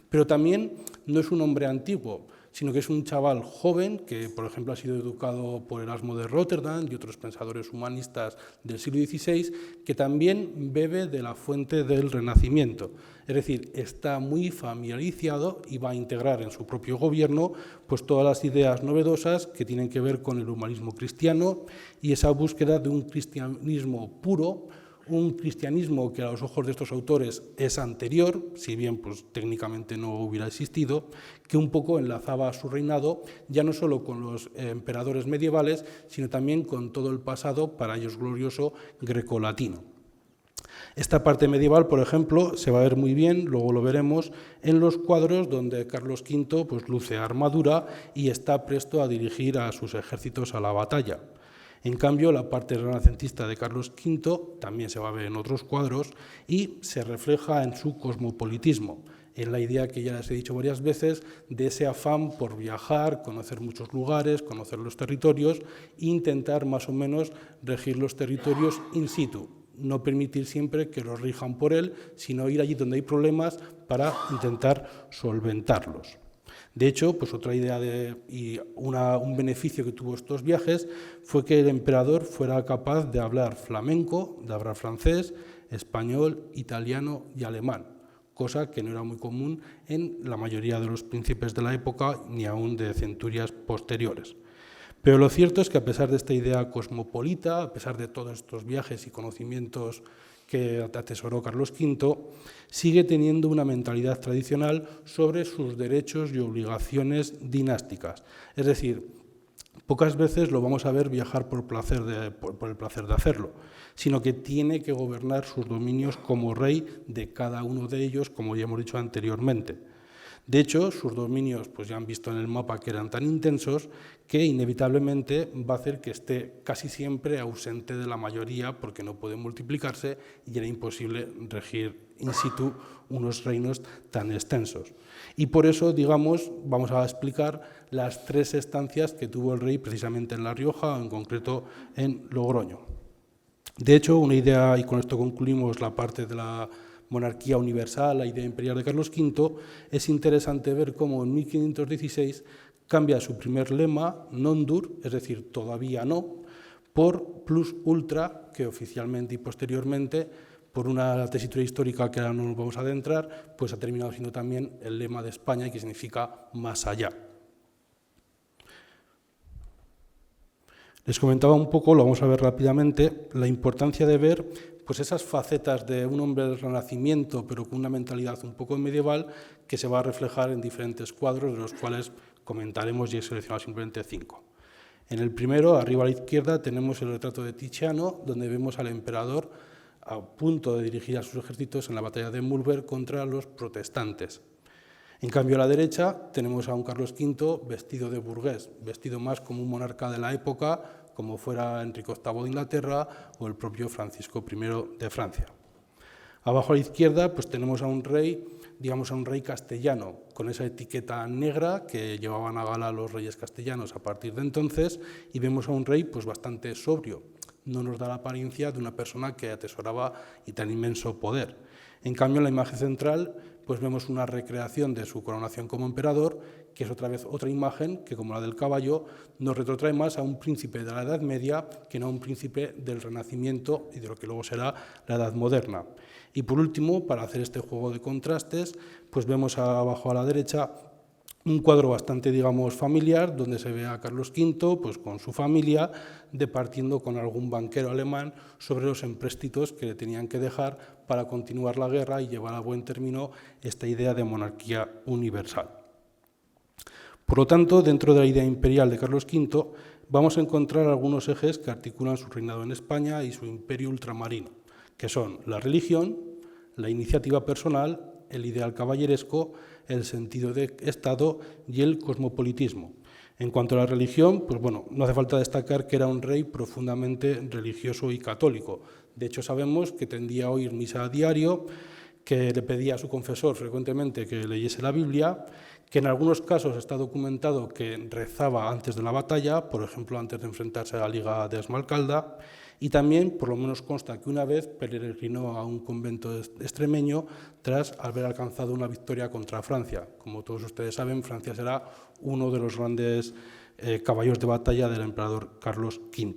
pero también no es un hombre antiguo, sino que es un chaval joven que, por ejemplo, ha sido educado por Erasmo de Róterdam y otros pensadores humanistas del siglo XVI, que también bebe de la fuente del Renacimiento. Es decir, está muy familiarizado y va a integrar en su propio gobierno pues, todas las ideas novedosas que tienen que ver con el humanismo cristiano y esa búsqueda de un cristianismo puro, un cristianismo que a los ojos de estos autores es anterior, si bien pues, técnicamente no hubiera existido, que un poco enlazaba su reinado ya no solo con los emperadores medievales, sino también con todo el pasado, para ellos glorioso, grecolatino. Esta parte medieval, por ejemplo, se va a ver muy bien, luego lo veremos, en los cuadros donde Carlos V pues, luce armadura y está presto a dirigir a sus ejércitos a la batalla. En cambio, la parte renacentista de Carlos V también se va a ver en otros cuadros y se refleja en su cosmopolitismo, en la idea que ya les he dicho varias veces de ese afán por viajar, conocer muchos lugares, conocer los territorios e intentar más o menos regir los territorios in situ. No permitir siempre que los rijan por él, sino ir allí donde hay problemas para intentar solventarlos. De hecho, pues otra idea y un beneficio que tuvo estos viajes fue que el emperador fuera capaz de hablar flamenco, de hablar francés, español, italiano y alemán, cosa que no era muy común en la mayoría de los príncipes de la época ni aún de centurias posteriores. Pero lo cierto es que a pesar de esta idea cosmopolita, a pesar de todos estos viajes y conocimientos que atesoró Carlos V, sigue teniendo una mentalidad tradicional sobre sus derechos y obligaciones dinásticas. Es decir, pocas veces lo vamos a ver viajar por el placer de hacerlo, sino que tiene que gobernar sus dominios como rey de cada uno de ellos, como ya hemos dicho anteriormente. De hecho, sus dominios, pues ya han visto en el mapa que eran tan intensos que inevitablemente va a hacer que esté casi siempre ausente de la mayoría porque no puede multiplicarse y era imposible regir in situ unos reinos tan extensos. Y por eso, digamos, vamos a explicar las 3 estancias que tuvo el rey precisamente en La Rioja, o en concreto en Logroño. De hecho, una idea, y con esto concluimos la parte de la monarquía universal, la idea imperial de Carlos V, es interesante ver cómo en 1516 cambia su primer lema, non dur, es decir, todavía no, por plus ultra, que oficialmente y posteriormente, por una tesitura histórica que ahora no nos vamos a adentrar, pues ha terminado siendo también el lema de España, y que significa más allá. Les comentaba un poco, lo vamos a ver rápidamente, la importancia de ver pues esas facetas de un hombre del Renacimiento, pero con una mentalidad un poco medieval, que se va a reflejar en diferentes cuadros, de los cuales comentaremos y he seleccionado simplemente 5. En el primero, arriba a la izquierda, tenemos el retrato de Tiziano, donde vemos al emperador a punto de dirigir a sus ejércitos en la batalla de Mühlberg contra los protestantes. En cambio, a la derecha tenemos a un Carlos V vestido de burgués, vestido más como un monarca de la época, como fuera Enrique VIII de Inglaterra o el propio Francisco I de Francia. Abajo a la izquierda pues tenemos a un rey, digamos a un rey castellano, con esa etiqueta negra que llevaban a gala los reyes castellanos a partir de entonces, y vemos a un rey pues bastante sobrio. No nos da la apariencia de una persona que atesoraba y tan inmenso poder. En cambio, en la imagen central pues vemos una recreación de su coronación como emperador, que es otra vez otra imagen que, como la del caballo, nos retrotrae más a un príncipe de la Edad Media que no a un príncipe del Renacimiento y de lo que luego será la Edad Moderna. Y por último, para hacer este juego de contrastes, pues vemos abajo a la derecha un cuadro bastante, digamos, familiar, donde se ve a Carlos V pues, con su familia departiendo con algún banquero alemán sobre los empréstitos que le tenían que dejar para continuar la guerra y llevar a buen término esta idea de monarquía universal. Por lo tanto, dentro de la idea imperial de Carlos V, vamos a encontrar algunos ejes que articulan su reinado en España y su imperio ultramarino, que son la religión, la iniciativa personal, el ideal caballeresco, el sentido de Estado y el cosmopolitismo. En cuanto a la religión, pues bueno, no hace falta destacar que era un rey profundamente religioso y católico. De hecho, sabemos que tendía a oír misa a diario, que le pedía a su confesor frecuentemente que leyese la Biblia, que en algunos casos está documentado que rezaba antes de la batalla, por ejemplo, antes de enfrentarse a la Liga de Esmalcalda, y también, por lo menos consta que una vez peregrinó a un convento extremeño tras haber alcanzado una victoria contra Francia. Como todos ustedes saben, Francia será uno de los grandes caballos de batalla del emperador Carlos V.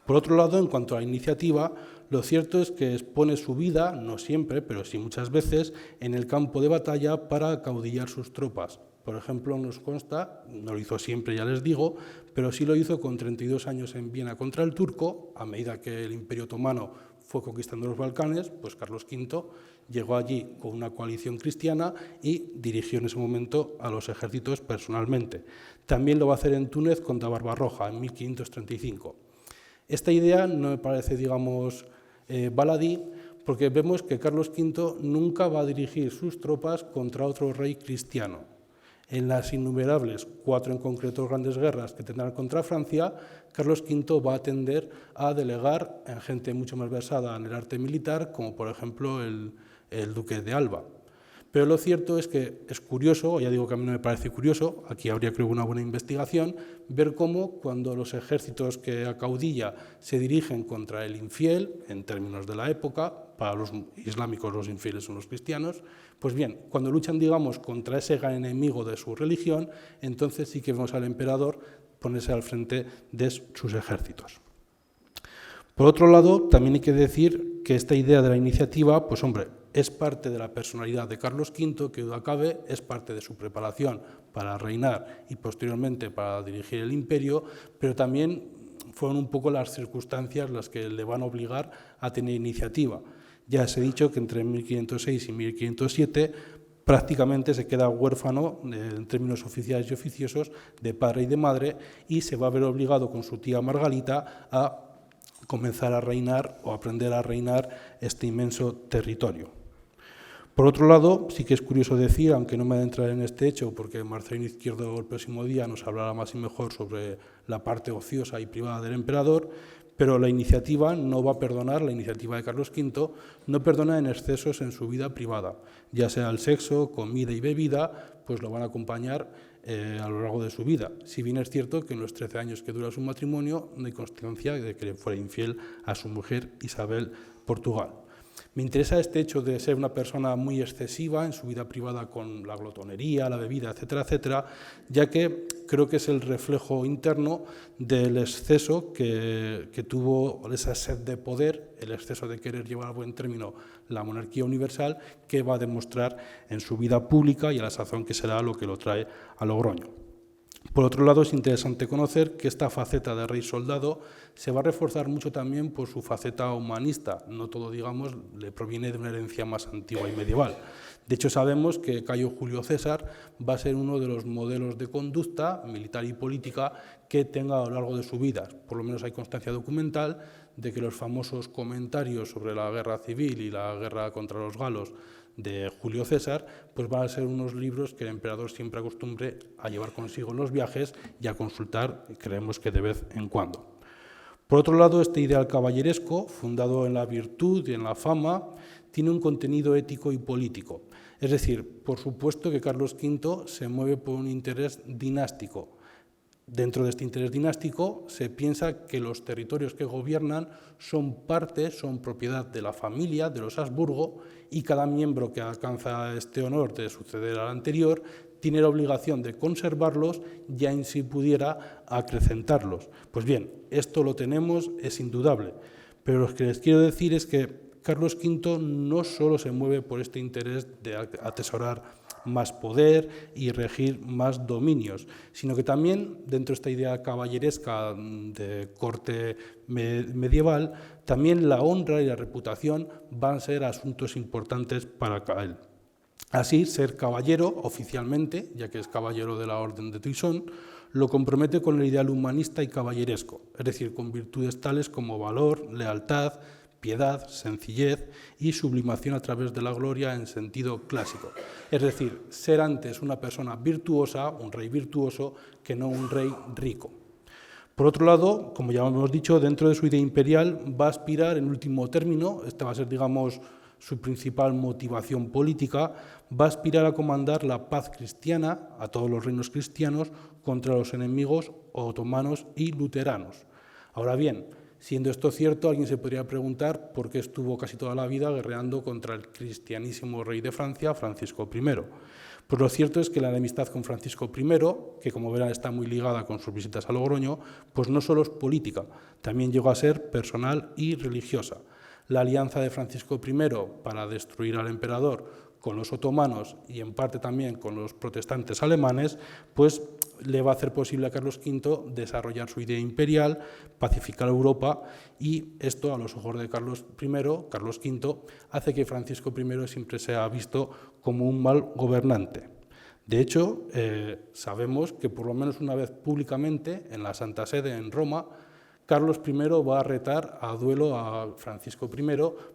Por otro lado, en cuanto a la iniciativa, lo cierto es que expone su vida, no siempre, pero sí muchas veces, en el campo de batalla para acaudillar sus tropas. Por ejemplo, nos consta, no lo hizo siempre, ya les digo, pero sí lo hizo con 32 años en Viena contra el turco. A medida que el Imperio Otomano fue conquistando los Balcanes, pues Carlos V llegó allí con una coalición cristiana y dirigió en ese momento a los ejércitos personalmente. También lo va a hacer en Túnez contra Barbarroja en 1535. Esta idea no me parece, digamos, baladí, porque vemos que Carlos V nunca va a dirigir sus tropas contra otro rey cristiano. En las innumerables, 4 en concreto grandes guerras que tendrán contra Francia, Carlos V va a tender a delegar en gente mucho más versada en el arte militar, como por ejemplo el duque de Alba. Pero lo cierto es que es curioso, ya digo que a mí no me parece curioso, aquí habría creo una buena investigación, ver cómo cuando los ejércitos que acaudilla se dirigen contra el infiel, en términos de la época, para los islámicos los infieles son los cristianos, pues bien, cuando luchan, digamos, contra ese gran enemigo de su religión, entonces sí que vemos al emperador ponerse al frente de sus ejércitos. Por otro lado, también hay que decir que esta idea de la iniciativa, pues hombre, es parte de la personalidad de Carlos V, que duda cabe, es parte de su preparación para reinar y posteriormente para dirigir el imperio, pero también fueron un poco las circunstancias las que le van a obligar a tener iniciativa. Ya se ha dicho que entre 1506 y 1507 prácticamente se queda huérfano, en términos oficiales y oficiosos, de padre y de madre, y se va a ver obligado con su tía Margarita a comenzar a reinar o aprender a reinar este inmenso territorio. Por otro lado, sí que es curioso decir, aunque no me adentraré en este hecho, porque Marcelino Izquierdo el próximo día nos hablará más y mejor sobre la parte ociosa y privada del emperador, pero la iniciativa no va a perdonar, la iniciativa de Carlos V no perdona en excesos en su vida privada, ya sea el sexo, comida y bebida, pues lo van a acompañar a lo largo de su vida. Si bien es cierto que en los 13 años que dura su matrimonio no hay constancia de que fuera infiel a su mujer Isabel Portugal. Me interesa este hecho de ser una persona muy excesiva en su vida privada con la glotonería, la bebida, etcétera, etcétera, ya que creo que es el reflejo interno del exceso que tuvo, esa sed de poder, el exceso de querer llevar a buen término la monarquía universal, que va a demostrar en su vida pública y a la sazón que será lo que lo trae a Logroño. Por otro lado, es interesante conocer que esta faceta de rey soldado se va a reforzar mucho también por su faceta humanista. No todo, digamos, le proviene de una herencia más antigua y medieval. De hecho, sabemos que Cayo Julio César va a ser uno de los modelos de conducta militar y política que tenga a lo largo de su vida. Por lo menos hay constancia documental de que los famosos comentarios sobre la guerra civil y la guerra contra los galos de Julio César, pues van a ser unos libros que el emperador siempre acostumbre a llevar consigo en los viajes y a consultar, creemos que de vez en cuando. Por otro lado, este ideal caballeresco, fundado en la virtud y en la fama, tiene un contenido ético y político. Es decir, por supuesto que Carlos V se mueve por un interés dinástico. Dentro de este interés dinástico se piensa que los territorios que gobiernan son propiedad de la familia, de los Habsburgo, y cada miembro que alcanza este honor de suceder al anterior tiene la obligación de conservarlos y en si pudiera acrecentarlos. Pues bien, esto lo tenemos, es indudable, pero lo que les quiero decir es que Carlos V no solo se mueve por este interés de atesorar más poder y regir más dominios, sino que también, dentro de esta idea caballeresca de corte medieval, también la honra y la reputación van a ser asuntos importantes para él. Así, ser caballero oficialmente, ya que es caballero de la Orden de Toisón, lo compromete con el ideal humanista y caballeresco, es decir, con virtudes tales como valor, lealtad, piedad, sencillez y sublimación a través de la gloria en sentido clásico. Es decir, ser antes una persona virtuosa, un rey virtuoso, que no un rey rico. Por otro lado, como ya hemos dicho, dentro de su idea imperial va a aspirar en último término, esta va a ser, digamos, su principal motivación política, va a aspirar a comandar la paz cristiana a todos los reinos cristianos contra los enemigos otomanos y luteranos. Ahora bien, siendo esto cierto, alguien se podría preguntar por qué estuvo casi toda la vida guerreando contra el cristianísimo rey de Francia, Francisco I. Pues lo cierto es que la enemistad con Francisco I, que como verán está muy ligada con sus visitas a Logroño, pues no solo es política, también llegó a ser personal y religiosa. La alianza de Francisco I para destruir al emperador con los otomanos y en parte también con los protestantes alemanes, pues le va a hacer posible a Carlos V desarrollar su idea imperial, pacificar Europa, y esto a los ojos de Carlos V, hace que Francisco I siempre sea visto como un mal gobernante. De hecho, sabemos que por lo menos una vez públicamente en la Santa Sede en Roma, Carlos I va a retar a duelo a Francisco I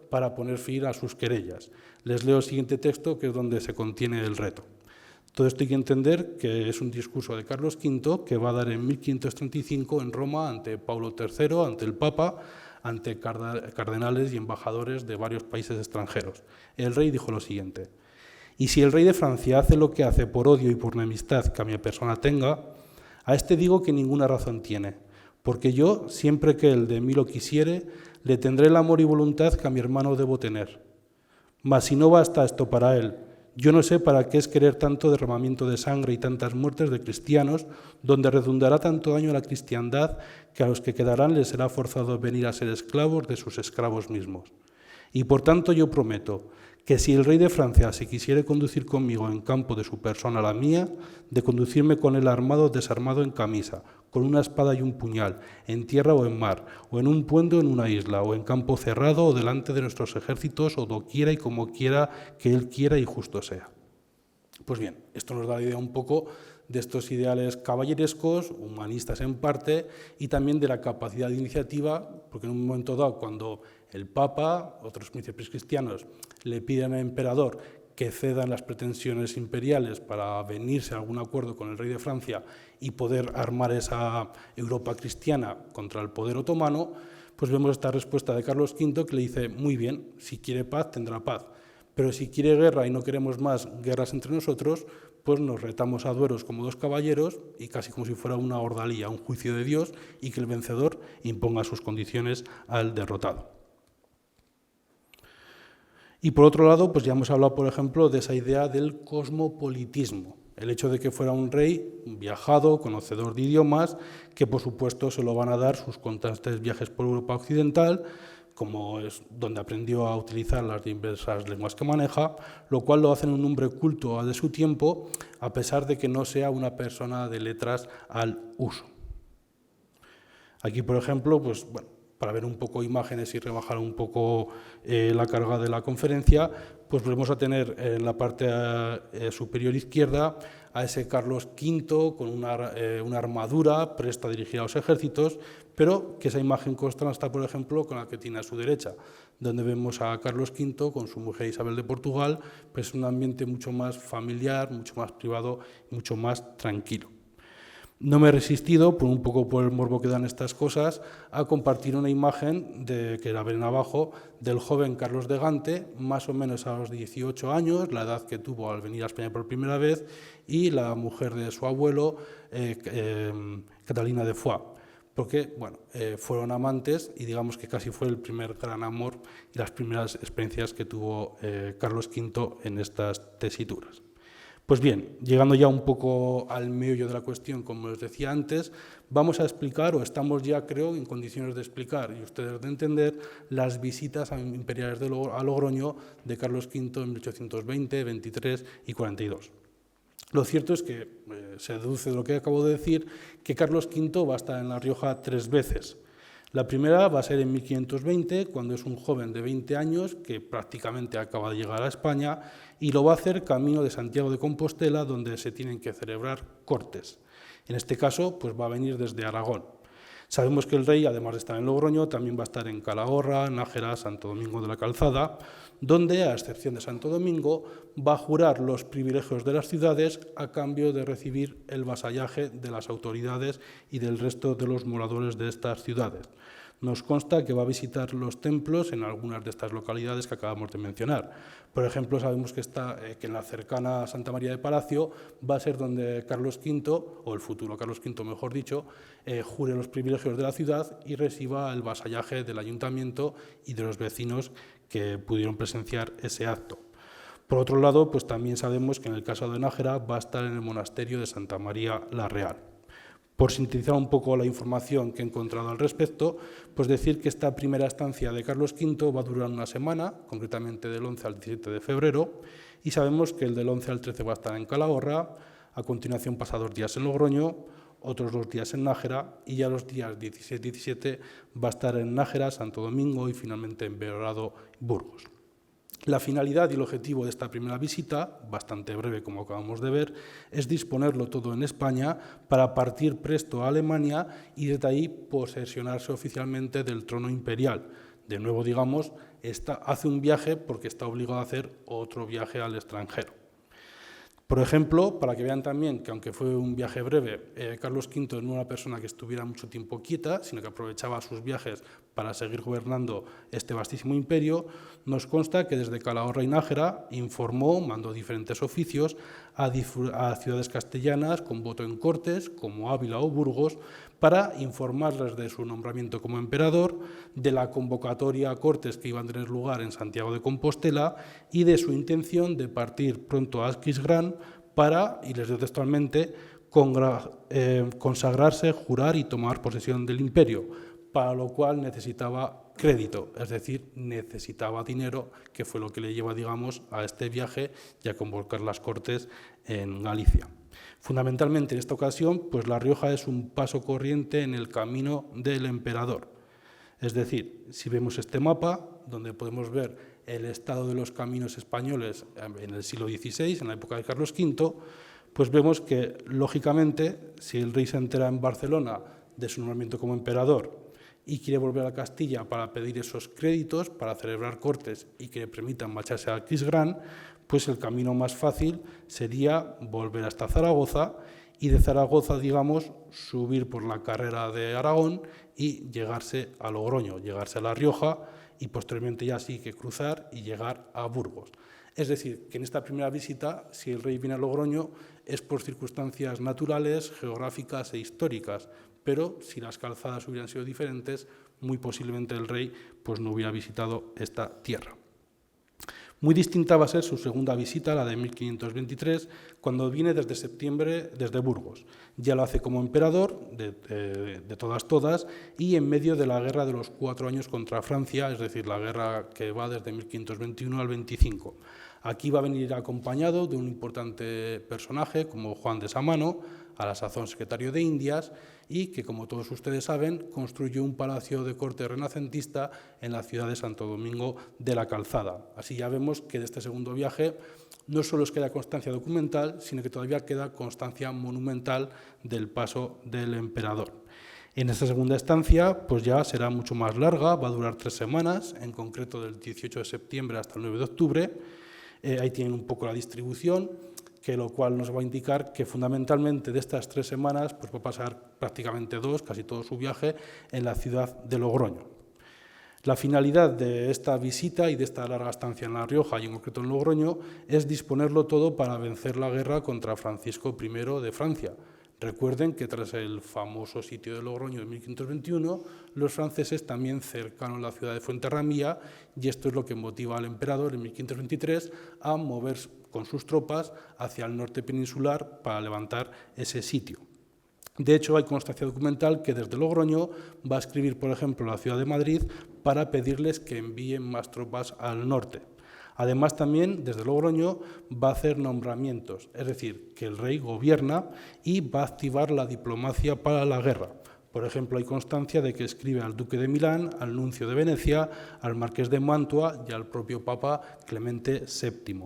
para poner fin a sus querellas. Les leo el siguiente texto, que es donde se contiene el reto. Todo esto hay que entender que es un discurso de Carlos V que va a dar en 1535 en Roma ante Paulo III, ante el Papa, ante cardenales y embajadores de varios países extranjeros. El rey dijo lo siguiente: Y si el rey de Francia hace lo que hace por odio y por enemistad que a mi persona tenga, a este digo que ninguna razón tiene, porque yo, siempre que él de mí lo quisiere, le tendré el amor y voluntad que a mi hermano debo tener. Mas si no basta esto para él, yo no sé para qué es querer tanto derramamiento de sangre y tantas muertes de cristianos, donde redundará tanto daño a la cristiandad que a los que quedarán les será forzado venir a ser esclavos de sus esclavos mismos. Y por tanto yo prometo que si el rey de Francia se quisiere conducir conmigo en campo de su persona a la mía, de conducirme con él armado o desarmado en camisa, con una espada y un puñal, en tierra o en mar, o en un puente o en una isla, o en campo cerrado o delante de nuestros ejércitos, o doquiera y como quiera que él quiera y justo sea. Pues bien, esto nos da la idea un poco de estos ideales caballerescos, humanistas en parte, y también de la capacidad de iniciativa, porque en un momento dado, cuando el Papa, otros príncipes cristianos, le piden al emperador que cedan las pretensiones imperiales para venirse a algún acuerdo con el rey de Francia y poder armar esa Europa cristiana contra el poder otomano, pues vemos esta respuesta de Carlos V que le dice, muy bien, si quiere paz, tendrá paz, pero si quiere guerra y no queremos más guerras entre nosotros, pues nos retamos a duelos como dos caballeros y casi como si fuera una ordalía, un juicio de Dios, y que el vencedor imponga sus condiciones al derrotado. Y por otro lado, pues ya hemos hablado, por ejemplo, de esa idea del cosmopolitismo, el hecho de que fuera un rey viajado, conocedor de idiomas, que por supuesto se lo van a dar sus constantes viajes por Europa occidental, como es donde aprendió a utilizar las diversas lenguas que maneja, lo cual lo hace un hombre culto de su tiempo, a pesar de que no sea una persona de letras al uso. Aquí, por ejemplo, pues bueno, para ver un poco imágenes y rebajar un poco la carga de la conferencia, pues volvemos a tener en la parte superior izquierda a ese Carlos V con una armadura presta a dirigir a los ejércitos, pero que esa imagen contrasta, por ejemplo, con la que tiene a su derecha, donde vemos a Carlos V con su mujer Isabel de Portugal, pues un ambiente mucho más familiar, mucho más privado, mucho más tranquilo. No me he resistido, un poco por el morbo que dan estas cosas, a compartir una imagen, que la ven abajo, del joven Carlos de Gante, más o menos a los 18 años, la edad que tuvo al venir a España por primera vez, y la mujer de su abuelo, Catalina de Foix, porque bueno, fueron amantes y digamos que casi fue el primer gran amor y las primeras experiencias que tuvo Carlos V en estas tesituras. Pues bien, llegando ya un poco al meollo de la cuestión, como les decía antes, vamos a explicar, o estamos ya, creo, en condiciones de explicar y ustedes de entender, las visitas imperiales a Logroño de Carlos V en 1820, 23 y 42. Lo cierto es que se deduce de lo que acabo de decir, que Carlos V va a estar en La Rioja 3 veces. La primera va a ser en 1520, cuando es un joven de 20 años que prácticamente acaba de llegar a España y lo va a hacer camino de Santiago de Compostela, donde se tienen que celebrar cortes. En este caso, pues va a venir desde Aragón. Sabemos que el rey, además de estar en Logroño, también va a estar en Calahorra, Nájera, Santo Domingo de la Calzada, donde, a excepción de Santo Domingo, va a jurar los privilegios de las ciudades a cambio de recibir el vasallaje de las autoridades y del resto de los moradores de estas ciudades. Nos consta que va a visitar los templos en algunas de estas localidades que acabamos de mencionar. Por ejemplo, sabemos que en la cercana Santa María de Palacio va a ser donde Carlos V, o el futuro Carlos V, mejor dicho, jure los privilegios de la ciudad y reciba el vasallaje del ayuntamiento y de los vecinos que pudieron presenciar ese acto. Por otro lado, pues también sabemos que en el caso de Nájera va a estar en el monasterio de Santa María la Real. Por sintetizar un poco la información que he encontrado al respecto, pues decir que esta primera estancia de Carlos V va a durar una semana, concretamente del 11 al 17 de febrero, y sabemos que el del 11 al 13 va a estar en Calahorra, a continuación pasa 2 días en Logroño, otros 2 días en Nájera, y ya los días 16 y 17 va a estar en Nájera, Santo Domingo y finalmente en Belorado y Burgos. La finalidad y el objetivo de esta primera visita, bastante breve como acabamos de ver, es disponerlo todo en España para partir presto a Alemania y desde ahí posesionarse oficialmente del trono imperial. De nuevo, digamos, hace un viaje porque está obligado a hacer otro viaje al extranjero. Por ejemplo, para que vean también que aunque fue un viaje breve, Carlos V no era una persona que estuviera mucho tiempo quieta, sino que aprovechaba sus viajes para seguir gobernando este vastísimo imperio, nos consta que desde Calahorra y Nájera informó, mandó diferentes oficios a ciudades castellanas con voto en Cortes, como Ávila o Burgos, para informarles de su nombramiento como emperador, de la convocatoria a Cortes que iban a tener lugar en Santiago de Compostela y de su intención de partir pronto a Aquisgrán para, y les digo textualmente, consagrarse, jurar y tomar posesión del imperio, para lo cual necesitaba crédito, es decir, necesitaba dinero, que fue lo que le lleva, digamos, a este viaje y a convocar las Cortes en Galicia. Fundamentalmente en esta ocasión, pues La Rioja es un paso corriente en el camino del emperador. Es decir, si vemos este mapa, donde podemos ver el estado de los caminos españoles en el siglo XVI, en la época de Carlos V, pues vemos que, lógicamente, si el rey se entera en Barcelona de su nombramiento como emperador y quiere volver a Castilla para pedir esos créditos, para celebrar Cortes y que le permitan marcharse a Aquisgrán, pues el camino más fácil sería volver hasta Zaragoza y de Zaragoza, digamos, subir por la carrera de Aragón y llegarse a Logroño, llegarse a La Rioja y posteriormente ya sí que cruzar y llegar a Burgos. Es decir, que en esta primera visita, si el rey viene a Logroño, es por circunstancias naturales, geográficas e históricas, pero si las calzadas hubieran sido diferentes, muy posiblemente el rey pues, no hubiera visitado esta tierra. Muy distinta va a ser su segunda visita, la de 1523, cuando viene desde septiembre desde Burgos. Ya lo hace como emperador de todas, y en medio de la guerra de los 4 años contra Francia, es decir, la guerra que va desde 1521 al 25. Aquí va a venir acompañado de un importante personaje como Juan de Samano, a la sazón secretario de Indias, y que, como todos ustedes saben, construyó un palacio de corte renacentista en la ciudad de Santo Domingo de la Calzada. Así ya vemos que de este segundo viaje no solo es que haya constancia documental, sino que todavía queda constancia monumental del paso del emperador. En esta segunda estancia pues ya será mucho más larga, va a durar 3 semanas, en concreto del 18 de septiembre hasta el 9 de octubre. Ahí tienen un poco la distribución, que lo cual nos va a indicar que fundamentalmente de estas 3 semanas pues va a pasar prácticamente 2, casi todo su viaje, en la ciudad de Logroño. La finalidad de esta visita y de esta larga estancia en La Rioja y en concreto en Logroño es disponerlo todo para vencer la guerra contra Francisco I de Francia. Recuerden que tras el famoso sitio de Logroño de 1521, los franceses también cercaron la ciudad de Fuenterrabía y esto es lo que motiva al emperador en 1523 a mover con sus tropas hacia el norte peninsular para levantar ese sitio. De hecho, hay constancia documental que desde Logroño va a escribir, por ejemplo, a la ciudad de Madrid para pedirles que envíen más tropas al norte. Además, también, desde Logroño, va a hacer nombramientos, es decir, que el rey gobierna y va a activar la diplomacia para la guerra. Por ejemplo, hay constancia de que escribe al duque de Milán, al nuncio de Venecia, al marqués de Mantua y al propio papa Clemente VII.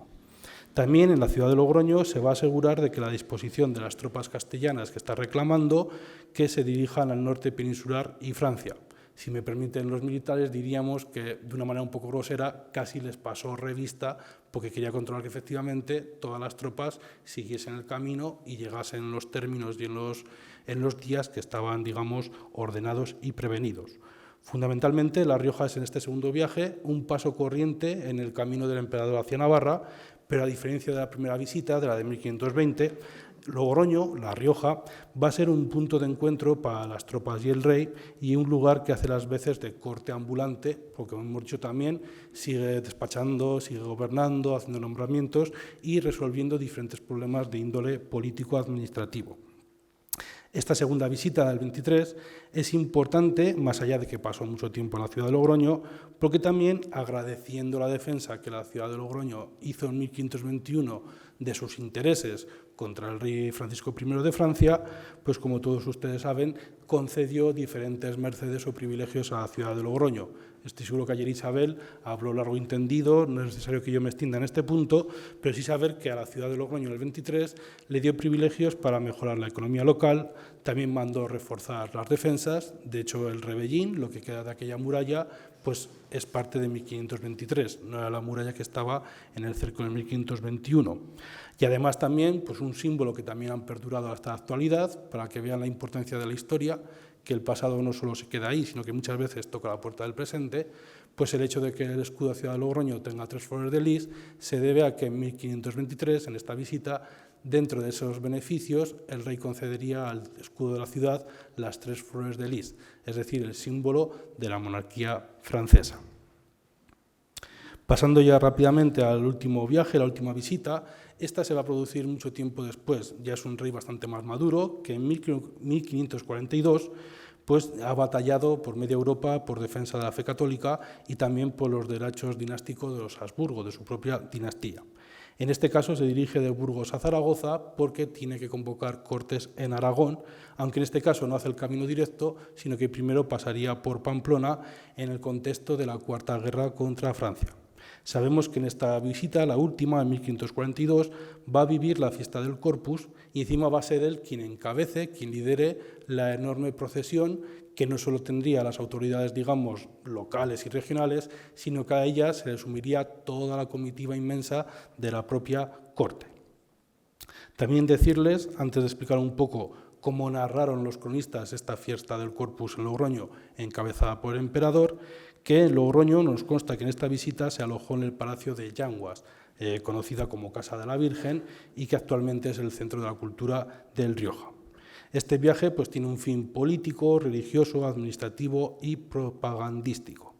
También en la ciudad de Logroño se va a asegurar de que la disposición de las tropas castellanas que está reclamando que se dirijan al norte peninsular y Francia. Si me permiten los militares, diríamos que de una manera un poco grosera casi les pasó revista porque quería controlar que efectivamente todas las tropas siguiesen el camino y llegasen en los términos y en los días que estaban, digamos, ordenados y prevenidos. Fundamentalmente, La Rioja es en este segundo viaje un paso corriente en el camino del emperador hacia Navarra, pero a diferencia de la primera visita, de la de 1520, Logroño, La Rioja, va a ser un punto de encuentro para las tropas y el rey y un lugar que hace las veces de corte ambulante, porque como hemos dicho también, sigue despachando, sigue gobernando, haciendo nombramientos y resolviendo diferentes problemas de índole político-administrativo. Esta segunda visita del 23 es importante, más allá de que pasó mucho tiempo en la ciudad de Logroño, porque también agradeciendo la defensa que la ciudad de Logroño hizo en 1521 de sus intereses contra el rey Francisco I de Francia, pues como todos ustedes saben, concedió diferentes mercedes o privilegios a la ciudad de Logroño. Estoy seguro que ayer Isabel habló largo y tendido, no es necesario que yo me extienda en este punto, pero sí saber que a la ciudad de Logroño en el 23 le dio privilegios para mejorar la economía local, también mandó reforzar las defensas, de hecho el Rebellín, lo que queda de aquella muralla, pues es parte de 1523, no era la muralla que estaba en el cerco de 1521. Y además también pues un símbolo que también han perdurado hasta la actualidad, para que vean la importancia de la historia, que el pasado no solo se queda ahí, sino que muchas veces toca la puerta del presente, pues el hecho de que el escudo de la ciudad de Logroño tenga 3 flores de lis se debe a que en 1523, en esta visita, dentro de esos beneficios, el rey concedería al escudo de la ciudad las 3 flores de lis, es decir, el símbolo de la monarquía francesa. Pasando ya rápidamente al último viaje, la última visita, esta se va a producir mucho tiempo después. Ya es un rey bastante más maduro, que en 1542 pues, ha batallado por media Europa por defensa de la fe católica y también por los derechos dinásticos de los Habsburgo, de su propia dinastía. En este caso se dirige de Burgos a Zaragoza porque tiene que convocar cortes en Aragón, aunque en este caso no hace el camino directo, sino que primero pasaría por Pamplona en el contexto de la Cuarta Guerra contra Francia. Sabemos que en esta visita, la última, en 1542, va a vivir la fiesta del Corpus y encima va a ser él quien encabece, quien lidere la enorme procesión que no solo tendría las autoridades, digamos, locales y regionales, sino que a ellas se les uniría toda la comitiva inmensa de la propia corte. También decirles, antes de explicar un poco cómo narraron los cronistas esta fiesta del Corpus en Logroño, encabezada por el emperador, que en Logroño nos consta que en esta visita se alojó en el Palacio de Llanguas, conocida como Casa de la Virgen, y que actualmente es el centro de la cultura del Rioja. Este viaje pues, tiene un fin político, religioso, administrativo y propagandístico.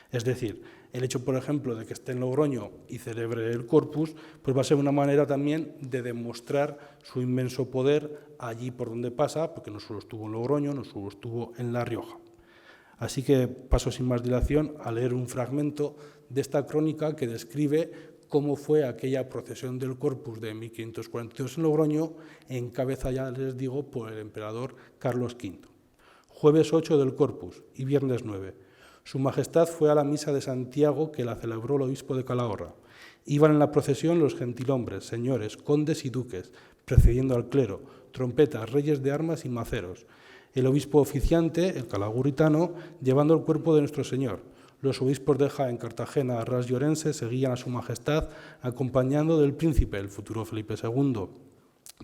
Es decir, el hecho, por ejemplo, de que esté en Logroño y celebre el Corpus, pues va a ser una manera también de demostrar su inmenso poder allí por donde pasa, porque no solo estuvo en Logroño, no solo estuvo en La Rioja. Así que paso sin más dilación a leer un fragmento de esta crónica que describe cómo fue aquella procesión del Corpus de 1542 en Logroño, encabezada, ya les digo, por el emperador Carlos V. Jueves 8 del Corpus y viernes 9. Su Majestad fue a la misa de Santiago que la celebró el obispo de Calahorra. Iban en la procesión los gentilhombres, señores, condes y duques, precediendo al clero, trompetas, reyes de armas y maceros. El obispo oficiante, el calagurritano, llevando el cuerpo de nuestro Señor. Los obispos de Jaén, Cartagena, Arras y Orense seguían a su Majestad acompañando del príncipe, el futuro Felipe II,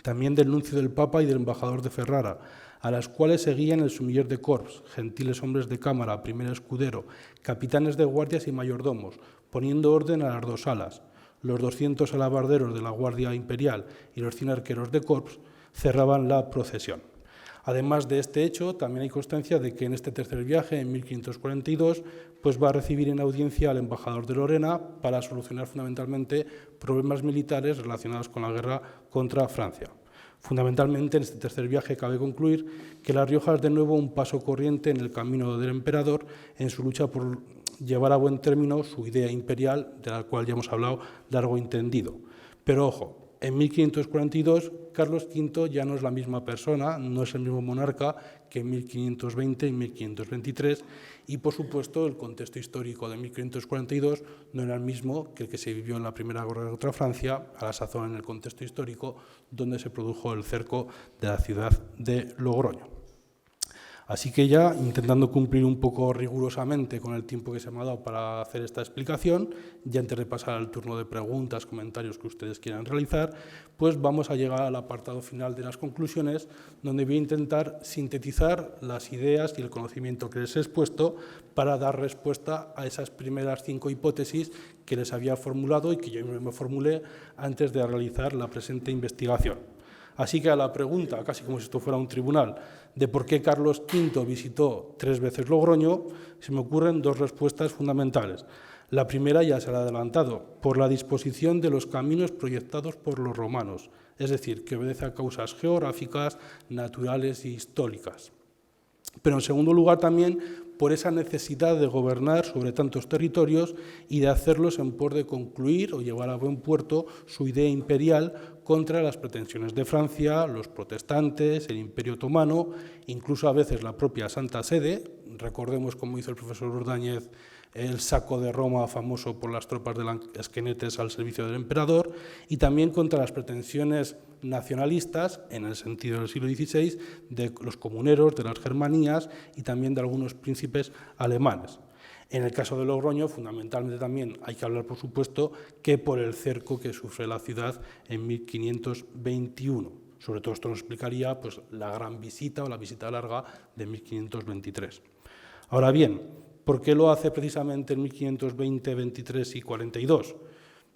también del nuncio del Papa y del embajador de Ferrara, a las cuales seguían el sumiller de corps, gentiles hombres de cámara, primer escudero, capitanes de guardias y mayordomos, poniendo orden a las 2 salas. Los 200 alabarderos de la Guardia Imperial y los 100 arqueros de corps cerraban la procesión. Además de este hecho, también hay constancia de que en este tercer viaje, en 1542, pues va a recibir en audiencia al embajador de Lorena para solucionar fundamentalmente problemas militares relacionados con la guerra contra Francia. Fundamentalmente, en este tercer viaje cabe concluir que La Rioja es de nuevo un paso corriente en el camino del emperador en su lucha por llevar a buen término su idea imperial, de la cual ya hemos hablado largo y tendido. Pero ojo, en 1542 Carlos V ya no es la misma persona, no es el mismo monarca que en 1520 y 1523 y, por supuesto, el contexto histórico de 1542 no era el mismo que el que se vivió en la Primera Guerra contra Francia, a la sazón en el contexto histórico donde se produjo el cerco de la ciudad de Logroño. Así que ya, intentando cumplir un poco rigurosamente con el tiempo que se me ha dado para hacer esta explicación, ya antes de pasar al turno de preguntas, comentarios que ustedes quieran realizar, pues vamos a llegar al apartado final de las conclusiones, donde voy a intentar sintetizar las ideas y el conocimiento que les he expuesto para dar respuesta a esas primeras 5 hipótesis que les había formulado y que yo me formulé antes de realizar la presente investigación. Así que a la pregunta, casi como si esto fuera un tribunal, de por qué Carlos V visitó 3 veces Logroño, se me ocurren 2 respuestas fundamentales. La primera ya se la he adelantado, por la disposición de los caminos proyectados por los romanos, es decir, que obedece a causas geográficas, naturales y históricas. Pero en segundo lugar también por esa necesidad de gobernar sobre tantos territorios y de hacerlos en pos de concluir o llevar a buen puerto su idea imperial contra las pretensiones de Francia, los protestantes, el Imperio Otomano, incluso a veces la propia Santa Sede. Recordemos, como hizo el profesor Ordóñez, el saco de Roma famoso por las tropas de Lansquenetes al servicio del emperador, y también contra las pretensiones nacionalistas, en el sentido del siglo XVI, de los comuneros, de las Germanías y también de algunos príncipes alemanes. En el caso de Logroño, fundamentalmente también hay que hablar, por supuesto, que por el cerco que sufre la ciudad en 1521. Sobre todo esto nos explicaría pues, la gran visita o la visita larga de 1523. Ahora bien, ¿por qué lo hace precisamente en 1520, 23 y 42?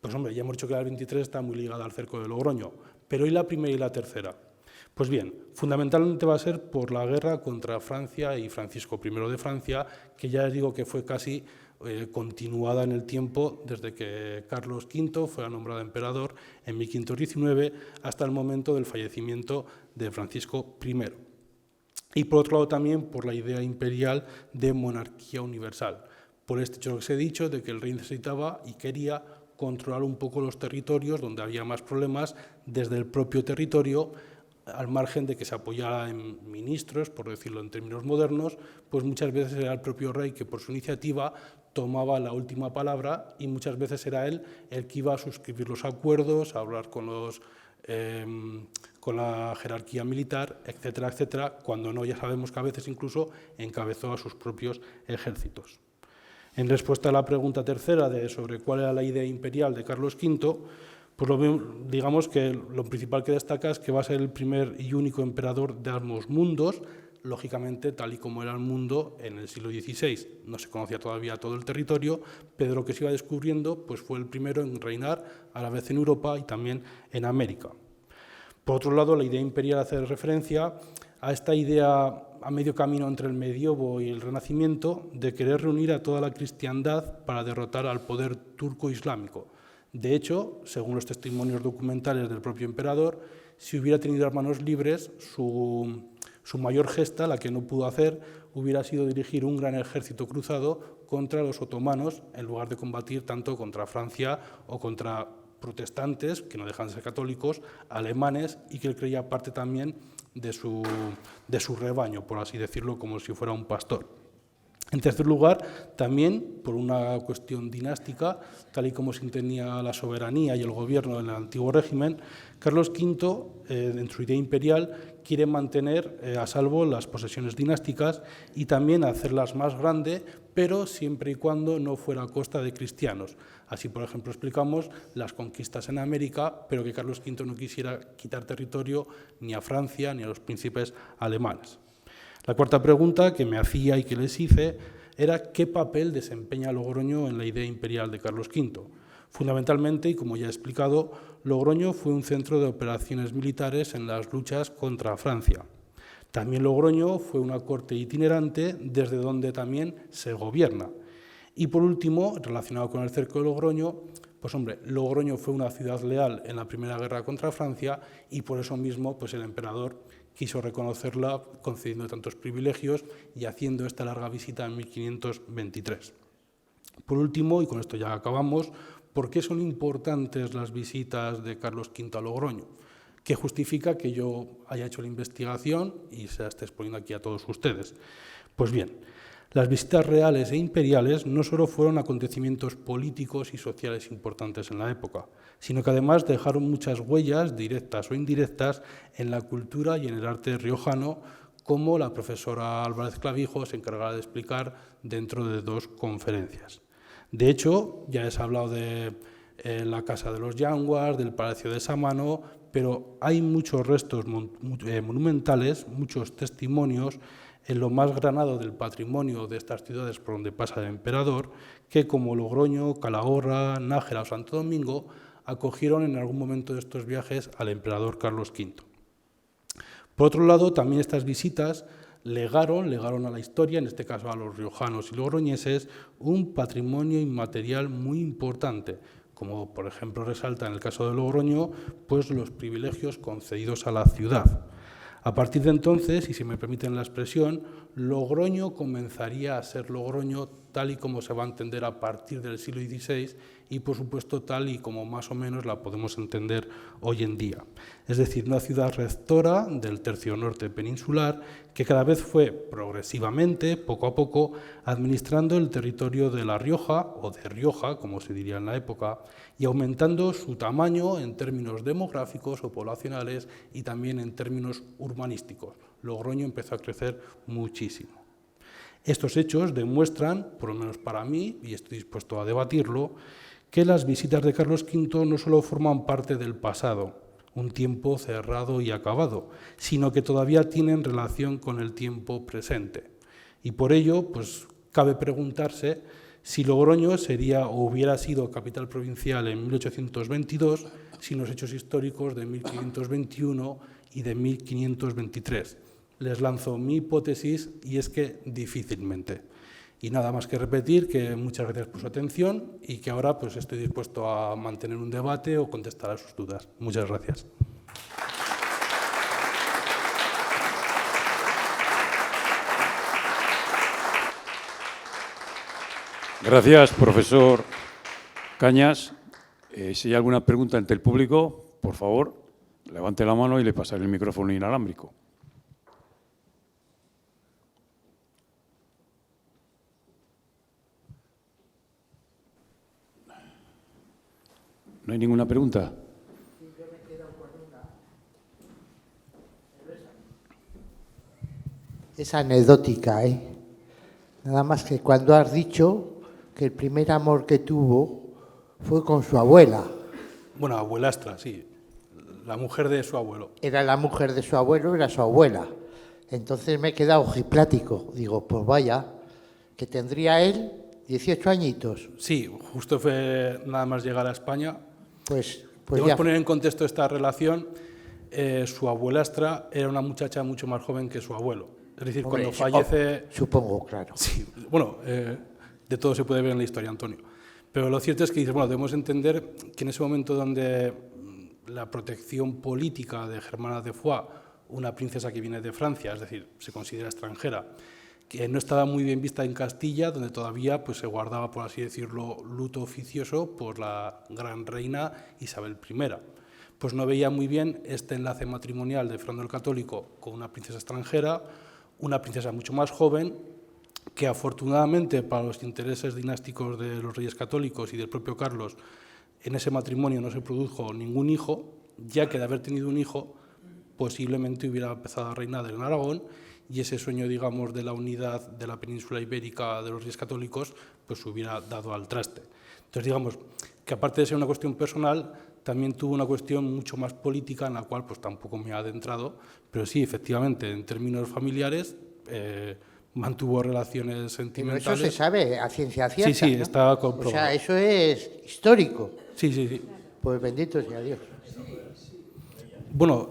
Pues hombre, ya hemos dicho que la 23 está muy ligada al cerco de Logroño, pero ¿y la primera y la tercera? Pues bien, fundamentalmente va a ser por la guerra contra Francia y Francisco I de Francia, que ya les digo que fue casi continuada en el tiempo desde que Carlos V fue nombrado emperador en 1519 hasta el momento del fallecimiento de Francisco I. Y por otro lado también por la idea imperial de monarquía universal, por este hecho que os he dicho de que el rey necesitaba y quería controlar un poco los territorios donde había más problemas desde el propio territorio, al margen de que se apoyara en ministros, por decirlo en términos modernos, pues muchas veces era el propio rey que por su iniciativa tomaba la última palabra y muchas veces era él el que iba a suscribir los acuerdos, a hablar con la jerarquía militar, etcétera, etcétera, cuando no, ya sabemos que a veces incluso encabezó a sus propios ejércitos. En respuesta a la pregunta tercera sobre cuál era la idea imperial de Carlos V, pues digamos que lo principal que destaca es que va a ser el primer y único emperador de ambos mundos, lógicamente tal y como era el mundo en el siglo XVI. No se conocía todavía todo el territorio, pero lo que se iba descubriendo pues fue el primero en reinar a la vez en Europa y también en América. Por otro lado, la idea imperial hace referencia a esta idea a medio camino entre el medievo y el Renacimiento de querer reunir a toda la cristiandad para derrotar al poder turco-islámico. De hecho, según los testimonios documentales del propio emperador, si hubiera tenido las manos libres, su mayor gesta, la que no pudo hacer, hubiera sido dirigir un gran ejército cruzado contra los otomanos, en lugar de combatir tanto contra Francia o contra protestantes, que no dejan de ser católicos, alemanes, y que él creía parte también de su rebaño, por así decirlo, como si fuera un pastor. En tercer lugar, también por una cuestión dinástica, tal y como se entendía la soberanía y el gobierno en el antiguo régimen, Carlos V, en su idea imperial, quiere mantener a salvo las posesiones dinásticas y también hacerlas más grandes, pero siempre y cuando no fuera a costa de cristianos. Así, por ejemplo, explicamos las conquistas en América, pero que Carlos V no quisiera quitar territorio ni a Francia ni a los príncipes alemanes. La cuarta pregunta que me hacía y que les hice era qué papel desempeña Logroño en la idea imperial de Carlos V. Fundamentalmente, y como ya he explicado, Logroño fue un centro de operaciones militares en las luchas contra Francia. También Logroño fue una corte itinerante desde donde también se gobierna. Y por último, relacionado con el cerco de Logroño, pues hombre, Logroño fue una ciudad leal en la Primera Guerra contra Francia y por eso mismo pues el emperador quiso reconocerla concediendo tantos privilegios y haciendo esta larga visita en 1523. Por último, y con esto ya acabamos, ¿por qué son importantes las visitas de Carlos V a Logroño? ¿Qué justifica que yo haya hecho la investigación y se la esté exponiendo aquí a todos ustedes? Pues bien, las visitas reales e imperiales no solo fueron acontecimientos políticos y sociales importantes en la época, sino que además dejaron muchas huellas, directas o indirectas, en la cultura y en el arte riojano, como la profesora Álvarez Clavijo se encargará de explicar dentro de 2 conferencias. De hecho, ya les he hablado de la Casa de los Yanguas, del Palacio de Sámano, pero hay muchos restos monumentales, muchos testimonios en lo más granado del patrimonio de estas ciudades por donde pasa el emperador, que como Logroño, Calahorra, Nájera o Santo Domingo, acogieron en algún momento de estos viajes al emperador Carlos V. Por otro lado, también estas visitas legaron a la historia, en este caso a los riojanos y logroñeses, un patrimonio inmaterial muy importante, como por ejemplo resalta en el caso de Logroño, pues los privilegios concedidos a la ciudad. A partir de entonces, y si me permiten la expresión, Logroño comenzaría a ser Logroño tal y como se va a entender a partir del siglo XVI y, por supuesto, tal y como más o menos la podemos entender hoy en día. Es decir, una ciudad rectora del tercio norte peninsular que cada vez fue progresivamente, poco a poco, administrando el territorio de La Rioja, o de Rioja, como se diría en la época, y aumentando su tamaño en términos demográficos o poblacionales y también en términos urbanísticos. Logroño empezó a crecer muchísimo. Estos hechos demuestran, por lo menos para mí, y estoy dispuesto a debatirlo, que las visitas de Carlos V no solo forman parte del pasado, un tiempo cerrado y acabado, sino que todavía tienen relación con el tiempo presente. Y por ello, pues, cabe preguntarse si Logroño sería o hubiera sido capital provincial en 1822 sin los hechos históricos de 1521 y de 1523. Les lanzo mi hipótesis y es que difícilmente. Y nada más que repetir que muchas gracias por su atención y que ahora pues, estoy dispuesto a mantener un debate o contestar a sus dudas. Muchas gracias. Gracias, profesor Cañas. Si hay alguna pregunta ante el público, por favor, levante la mano y le pasaré el micrófono inalámbrico. ¿No hay ninguna pregunta? Yo me quedo con una. Es anecdótica, ¿eh? Nada más que cuando has dicho que el primer amor que tuvo fue con su abuela. Bueno, abuelastra, sí. La mujer de su abuelo. Era la mujer de su abuelo, era su abuela. Entonces me he quedado ojiplático. Digo, pues vaya, que tendría él 18 añitos. Sí, justo fue nada más llegar a España. Pues Debemos ya. poner en contexto esta relación. Su abuelastra era una muchacha mucho más joven que su abuelo. Es decir, Hombre, cuando fallece... supongo, claro. Sí, bueno, de todo se puede ver en la historia, Antonio. Pero lo cierto es que bueno, debemos entender que en ese momento donde la protección política de Germana de Foix, una princesa que viene de Francia, es decir, se considera extranjera, que no estaba muy bien vista en Castilla, donde todavía pues, se guardaba, por así decirlo, luto oficioso por la gran reina Isabel I. Pues no veía muy bien este enlace matrimonial de Fernando el Católico con una princesa extranjera, una princesa mucho más joven, que afortunadamente para los intereses dinásticos de los reyes católicos y del propio Carlos, en ese matrimonio no se produjo ningún hijo, ya que de haber tenido un hijo, posiblemente hubiera empezado a reinar en Aragón y ese sueño, digamos, de la unidad de la península ibérica de los reyes católicos, pues hubiera dado al traste. Entonces, digamos, que aparte de ser una cuestión personal, también tuvo una cuestión mucho más política, en la cual pues tampoco me he adentrado, pero sí, efectivamente, en términos familiares, mantuvo relaciones sentimentales. Pero eso se sabe a ciencia cierta. Sí, sí, ¿no? está comprobado. O sea, eso es histórico. Sí, sí, sí. Pues bendito sea Dios. Bueno,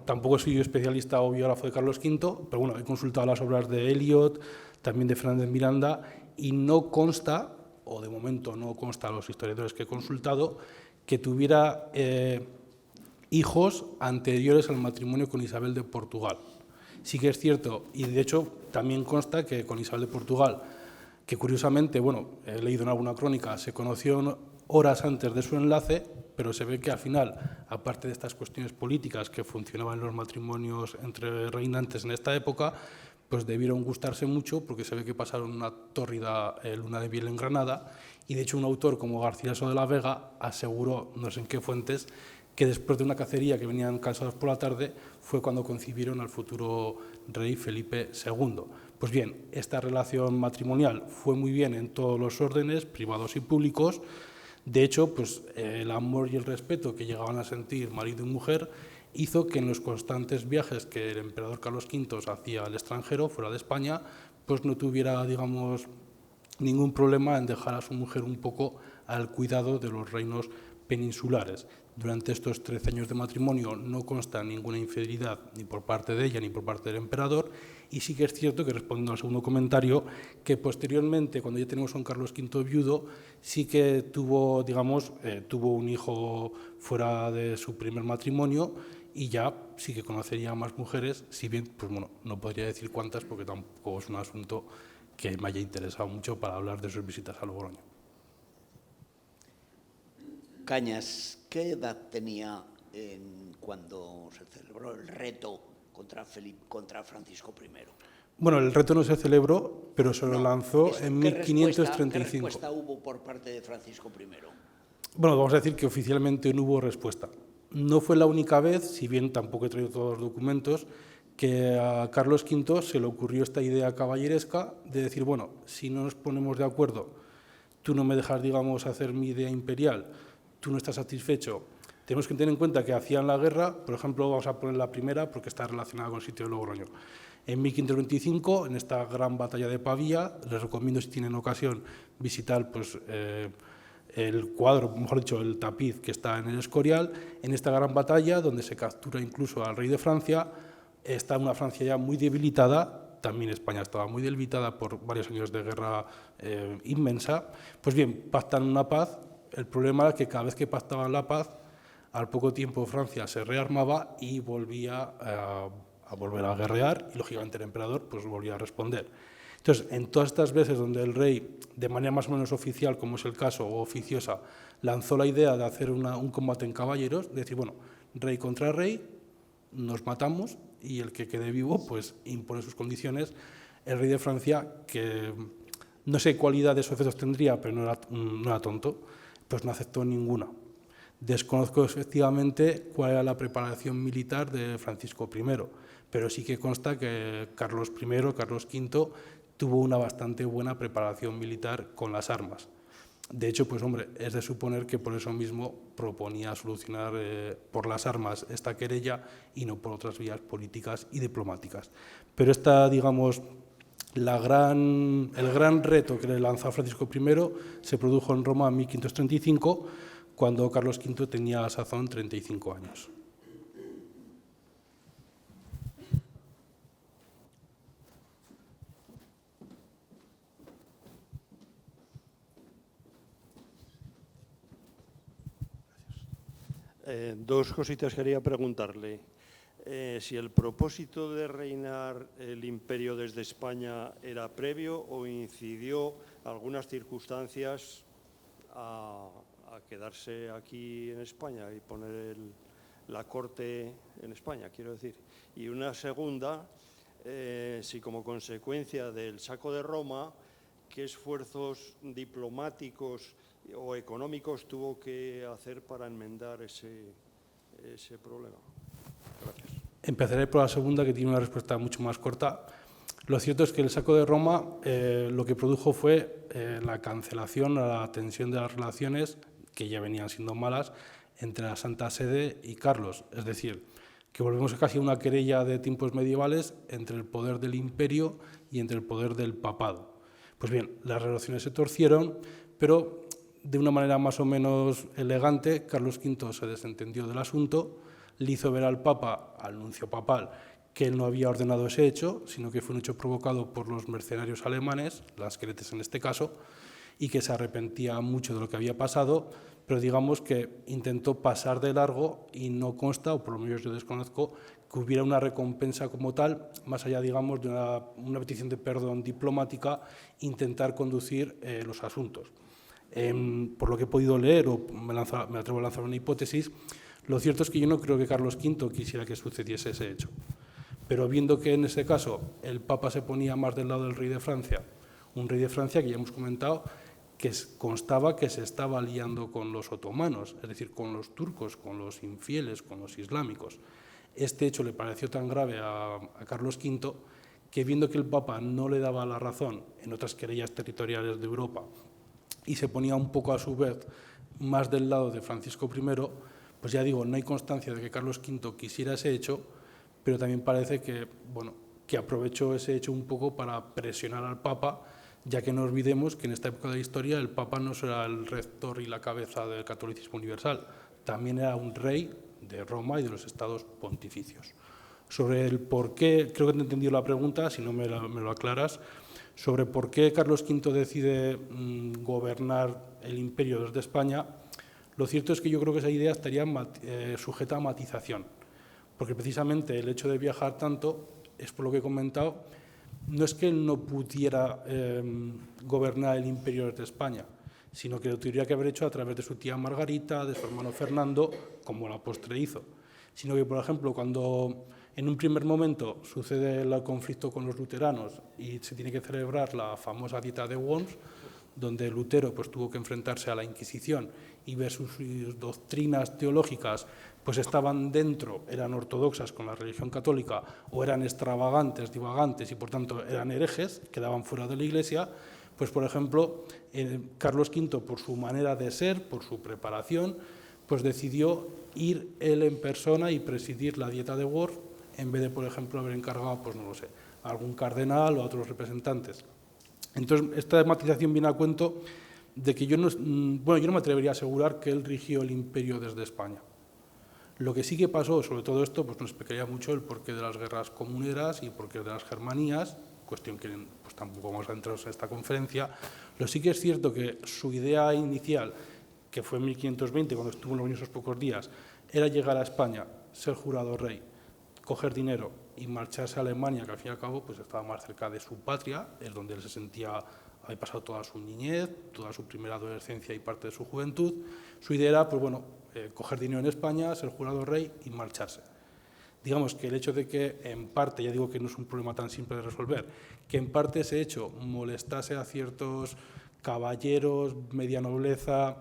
tampoco soy yo especialista o biógrafo de Carlos V, pero bueno, he consultado las obras de Eliot, también de Fernández Miranda, y no consta, o de momento no consta a los historiadores que he consultado, que tuviera hijos anteriores al matrimonio con Isabel de Portugal. Sí que es cierto, y de hecho también consta que con Isabel de Portugal, que curiosamente, bueno, he leído en alguna crónica, se conoció horas antes de su enlace, pero se ve que al final, aparte de estas cuestiones políticas que funcionaban en los matrimonios entre reinantes en esta época, pues debieron gustarse mucho porque se ve que pasaron una tórrida luna de miel en Granada y de hecho un autor como Garcilaso de la Vega aseguró, no sé en qué fuentes, que después de una cacería que venían cansados por la tarde fue cuando concibieron al futuro rey Felipe II. Pues bien, esta relación matrimonial fue muy bien en todos los órdenes, privados y públicos. De hecho, pues, el amor y el respeto que llegaban a sentir marido y mujer hizo que en los constantes viajes que el emperador Carlos V hacía al extranjero, fuera de España, pues no tuviera, digamos, ningún problema en dejar a su mujer un poco al cuidado de los reinos peninsulares. Durante estos 13 años de matrimonio no consta ninguna infidelidad ni por parte de ella ni por parte del emperador, y sí que es cierto que, respondiendo al segundo comentario, que posteriormente, cuando ya tenemos a un Carlos V viudo, sí que tuvo, digamos, tuvo un hijo fuera de su primer matrimonio y ya sí que conocería a más mujeres, si bien, pues bueno, no podría decir cuántas porque tampoco es un asunto que me haya interesado mucho para hablar de sus visitas a Logroño. Cañas, ¿qué edad tenía cuando se celebró el reto contra Francisco I? Bueno, el reto no se celebró, pero se lo lanzó en ¿Qué 1535. respuesta hubo por parte de Francisco I? Bueno, vamos a decir que oficialmente no hubo respuesta. No fue la única vez, si bien tampoco he traído todos los documentos, que a Carlos V se le ocurrió esta idea caballeresca de decir, bueno, si no nos ponemos de acuerdo, tú no me dejas, digamos, hacer mi idea imperial, tú no estás satisfecho. Tenemos que tener en cuenta que hacían la guerra, por ejemplo, vamos a poner la primera porque está relacionada con el sitio de Logroño. En 1525, en esta gran batalla de Pavía, les recomiendo, si tienen ocasión, visitar pues, el cuadro, mejor dicho, el tapiz que está en el Escorial. En esta gran batalla, donde se captura incluso al rey de Francia, está una Francia ya muy debilitada, también España estaba muy debilitada por varios años de guerra inmensa. Pues bien, pactan una paz. El problema era que cada vez que pactaban la paz, al poco tiempo Francia se rearmaba y volvía a volver a guerrear, y lógicamente el emperador pues volvía a responder. Entonces, en todas estas veces donde el rey, de manera más o menos oficial, como es el caso, o oficiosa, lanzó la idea de hacer un combate en caballeros, de decir, bueno, rey contra rey, nos matamos y el que quede vivo pues impone sus condiciones. El rey de Francia, que no sé cualidades o efectos tendría, pero no era tonto, pues no aceptó ninguna. Desconozco efectivamente cuál era la preparación militar de Francisco I, pero sí que consta que Carlos I, Carlos V, tuvo una bastante buena preparación militar con las armas. De hecho, pues hombre, es de suponer que por eso mismo proponía solucionar por las armas esta querella y no por otras vías políticas y diplomáticas. Pero esta, digamos, el gran reto que le lanzó a Francisco I se produjo en Roma en 1535, cuando Carlos V tenía a sazón 35 años. Dos cositas quería preguntarle. Si el propósito de reinar el imperio desde España era previo o incidió algunas circunstancias a quedarse aquí en España y poner la corte en España, quiero decir. Y una segunda, si como consecuencia del saco de Roma, ¿qué esfuerzos diplomáticos o económicos tuvo que hacer para enmendar ese problema? Gracias. Empezaré por la segunda, que tiene una respuesta mucho más corta. Lo cierto es que el saco de Roma lo que produjo fue la cancelación, la tensión de las relaciones, que ya venían siendo malas, entre la Santa Sede y Carlos. Es decir, que volvemos casi a una querella de tiempos medievales entre el poder del imperio y entre el poder del papado. Pues bien, las relaciones se torcieron, pero de una manera más o menos elegante, Carlos V se desentendió del asunto, le hizo ver al Papa, al nuncio papal, que él no había ordenado ese hecho, sino que fue un hecho provocado por los mercenarios alemanes, las Cretes en este caso, y que se arrepentía mucho de lo que había pasado, pero digamos que intentó pasar de largo y no consta, o por lo menos yo desconozco, que hubiera una recompensa como tal, más allá, digamos, de una petición de perdón diplomática, intentar conducir los asuntos. Por lo que he podido leer, o me atrevo a lanzar una hipótesis, lo cierto es que yo no creo que Carlos V quisiera que sucediese ese hecho. Pero viendo que en ese caso el Papa se ponía más del lado del rey de Francia, un rey de Francia que ya hemos comentado que constaba que se estaba aliando con los otomanos, es decir, con los turcos, con los infieles, con los islámicos. Este hecho le pareció tan grave a Carlos V que, viendo que el Papa no le daba la razón en otras querellas territoriales de Europa y se ponía un poco a su vez más del lado de Francisco I, pues ya digo, no hay constancia de que Carlos V quisiera ese hecho, pero también parece que, bueno, que aprovechó ese hecho un poco para presionar al Papa, ya que no olvidemos que en esta época de la historia el Papa no solo era el rector y la cabeza del catolicismo universal, también era un rey de Roma y de los estados pontificios. Sobre el por qué, creo que te he entendido la pregunta, si no me lo aclaras, sobre por qué Carlos V decide gobernar el imperio desde España. Lo cierto es que yo creo que esa idea estaría sujeta a matización, porque precisamente el hecho de viajar tanto, es por lo que he comentado, no es que él no pudiera gobernar el imperio desde España, sino que lo tendría que haber hecho a través de su tía Margarita, de su hermano Fernando, como la postre hizo. Sino que, por ejemplo, cuando en un primer momento sucede el conflicto con los luteranos y se tiene que celebrar la famosa dieta de Worms, donde Lutero pues, tuvo que enfrentarse a la Inquisición y ver sus doctrinas teológicas pues estaban dentro, eran ortodoxas con la religión católica o eran extravagantes, divagantes y por tanto eran herejes, quedaban fuera de la Iglesia, pues por ejemplo Carlos V por su manera de ser, por su preparación, pues decidió ir él en persona y presidir la Dieta de Worms en vez de por ejemplo haber encargado, pues no lo sé, a algún cardenal o a otros representantes. Entonces esta matización viene a cuento de que yo no me atrevería a asegurar que él rigió el imperio desde España. Lo que sí que pasó, sobre todo esto, pues nos explicaría mucho el porqué de las guerras comuneras y porqué de las Germanías, cuestión que pues, tampoco vamos a entrar en esta conferencia. Lo sí que es cierto que su idea inicial, que fue en 1520, cuando estuvo en los esos pocos días, era llegar a España, ser jurado rey, coger dinero y marcharse a Alemania, que al fin y al cabo pues, estaba más cerca de su patria, es donde él se sentía, había pasado toda su niñez, toda su primera adolescencia y parte de su juventud. Su idea era, pues bueno, coger dinero en España, ser jurado rey y marcharse. Digamos que el hecho de que en parte, ya digo que no es un problema tan simple de resolver, que en parte ese hecho molestase a ciertos caballeros, media nobleza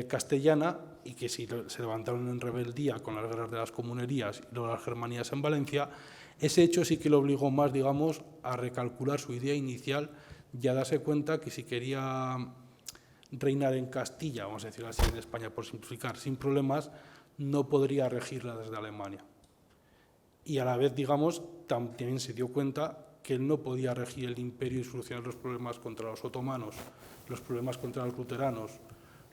castellana, y que si se levantaron en rebeldía con las guerras de las comunerías y luego las Germanías en Valencia, ese hecho sí que lo obligó más, digamos, a recalcular su idea inicial y a darse cuenta que si quería reinar en Castilla, vamos a decirlo así, en España por simplificar, sin problemas, no podría regirla desde Alemania. Y a la vez, digamos, también se dio cuenta que él no podía regir el imperio y solucionar los problemas contra los otomanos, los problemas contra los luteranos,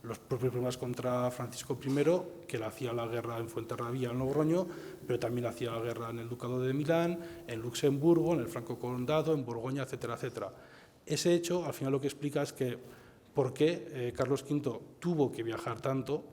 los propios problemas contra Francisco I, que le hacía la guerra en Fuenterrabía, en Logroño, pero también hacía la guerra en el Ducado de Milán, en Luxemburgo, en el Franco Condado, en Borgoña, etcétera, etcétera. Ese hecho, al final, lo que explica es que por qué Carlos V tuvo que viajar tanto,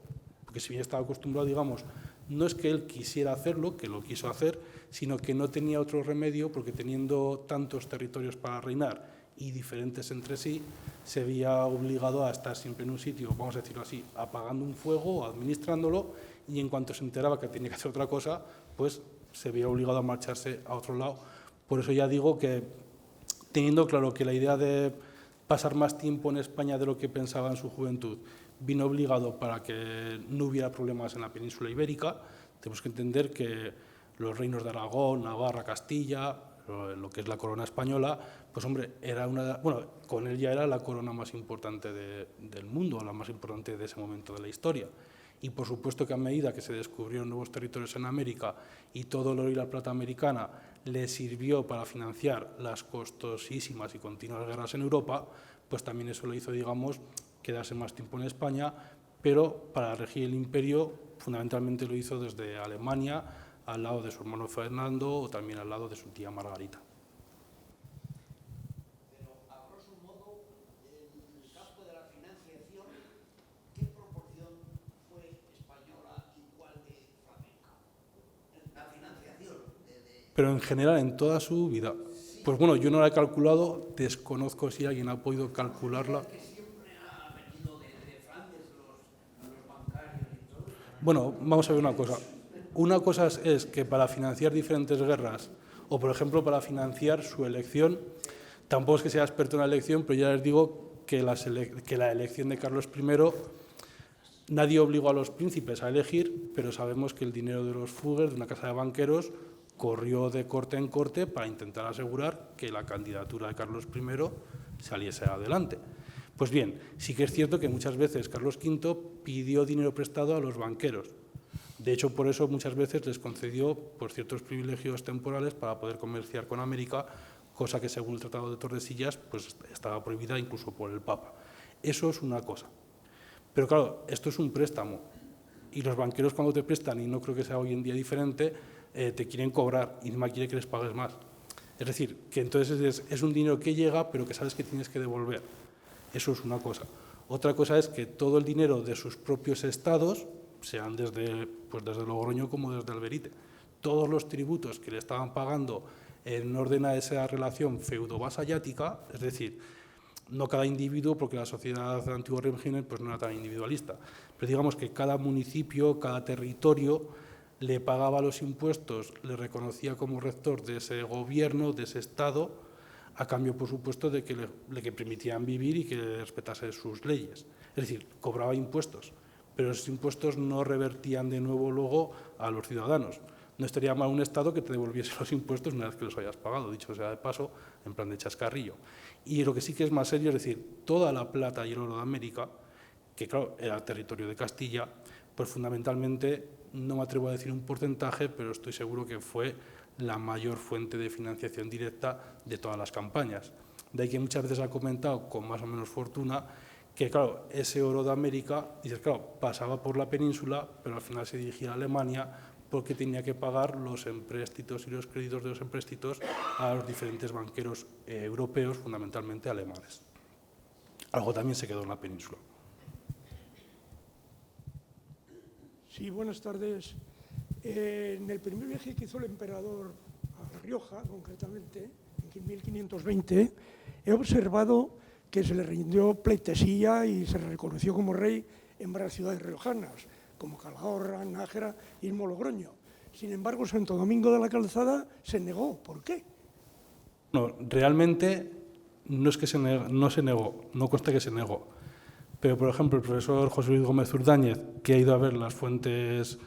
porque si bien estaba acostumbrado, digamos, no es que él quisiera hacerlo, que lo quiso hacer, sino que no tenía otro remedio, porque teniendo tantos territorios para reinar y diferentes entre sí, se veía obligado a estar siempre en un sitio, vamos a decirlo así, apagando un fuego o administrándolo, y en cuanto se enteraba que tenía que hacer otra cosa, pues se veía obligado a marcharse a otro lado. Por eso ya digo que, teniendo claro que la idea de pasar más tiempo en España de lo que pensaba en su juventud vino obligado para que no hubiera problemas en la península ibérica, tenemos que entender que los reinos de Aragón, Navarra, Castilla, lo que es la corona española, pues hombre, con él ya era la corona más importante del mundo, la más importante de ese momento de la historia. Y por supuesto que a medida que se descubrieron nuevos territorios en América y todo el oro y la plata americana le sirvió para financiar las costosísimas y continuas guerras en Europa, pues también eso lo hizo, digamos, quedarse más tiempo en España, pero para regir el imperio fundamentalmente lo hizo desde Alemania, al lado de su hermano Fernando o también al lado de su tía Margarita. Pero, a grosso modo, en el campo de la financiación, ¿qué proporción fue española y cuál de flamenca? La financiación Pero en general, en toda su vida. Pues bueno, yo no la he calculado, desconozco si alguien ha podido calcularla. Bueno, vamos a ver una cosa. Una cosa es que para financiar diferentes guerras, o por ejemplo para financiar su elección, tampoco es que sea experto en la elección, pero ya les digo que la elección de Carlos I, nadie obligó a los príncipes a elegir, pero sabemos que el dinero de los Fugger, de una casa de banqueros, corrió de corte en corte para intentar asegurar que la candidatura de Carlos I saliese adelante. Pues bien, sí que es cierto que muchas veces Carlos V pidió dinero prestado a los banqueros. De hecho, por eso muchas veces les concedió pues, ciertos privilegios temporales para poder comerciar con América, cosa que según el Tratado de Tordesillas pues, estaba prohibida incluso por el Papa. Eso es una cosa. Pero claro, esto es un préstamo. Y los banqueros cuando te prestan, y no creo que sea hoy en día diferente, te quieren cobrar y encima quiere que les pagues más. Es decir, que entonces es un dinero que llega, pero que sabes que tienes que devolver. Eso es una cosa. Otra cosa es que todo el dinero de sus propios estados, sean desde Logroño como desde Alberite, todos los tributos que le estaban pagando en orden a esa relación feudo-vasallática, es decir, no cada individuo, porque la sociedad del antiguo régimen pues, no era tan individualista, pero digamos que cada municipio, cada territorio le pagaba los impuestos, le reconocía como rector de ese gobierno, de ese estado, a cambio, por supuesto, de que le permitían vivir y que le respetase sus leyes. Es decir, cobraba impuestos, pero esos impuestos no revertían de nuevo luego a los ciudadanos. No estaría mal un Estado que te devolviese los impuestos una vez que los hayas pagado, dicho sea de paso, en plan de chascarrillo. Y lo que sí que es más serio es decir, toda la plata y el oro de América, que claro, era territorio de Castilla, pues fundamentalmente, no me atrevo a decir un porcentaje, pero estoy seguro que fue la mayor fuente de financiación directa de todas las campañas. De ahí que muchas veces ha comentado, con más o menos fortuna, que claro, ese oro de América, dices, claro, pasaba por la península, pero al final se dirigía a Alemania porque tenía que pagar los empréstitos y los créditos de los empréstitos a los diferentes banqueros europeos, fundamentalmente alemanes. Algo también se quedó en la península. Sí, buenas tardes. En el primer viaje que hizo el emperador a La Rioja, concretamente, en 1520, he observado que se le rindió pleitesía y se le reconoció como rey en varias ciudades riojanas, como Calahorra, Nájera y Logroño. Sin embargo, Santo Domingo de la Calzada se negó. ¿Por qué? No, realmente no es que no se negó, no consta que se negó. Pero, por ejemplo, el profesor José Luis Gómez Urdáñez, que ha ido a ver las fuentes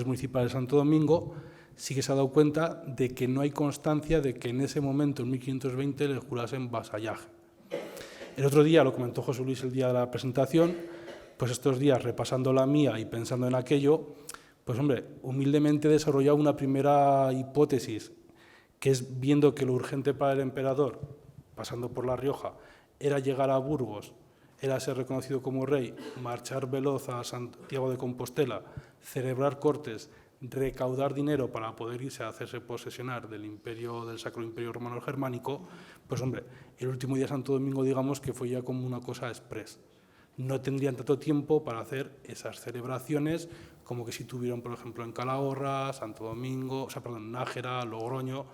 municipales de Santo Domingo, sí que se ha dado cuenta de que no hay constancia de que en ese momento, en 1520, le jurasen vasallaje. El otro día, lo comentó José Luis el día de la presentación, pues estos días, repasando la mía y pensando en aquello, pues hombre, humildemente he desarrollado una primera hipótesis, que es viendo que lo urgente para el emperador, pasando por La Rioja, era llegar a Burgos, era ser reconocido como rey, marchar veloz a Santiago de Compostela, celebrar cortes, recaudar dinero para poder irse a hacerse posesionar del Sacro Imperio Romano Germánico, pues hombre, el último día de Santo Domingo digamos que fue ya como una cosa express. No tendrían tanto tiempo para hacer esas celebraciones como que si tuvieron, por ejemplo, en Calahorra, Santo Domingo, Nájera, Logroño.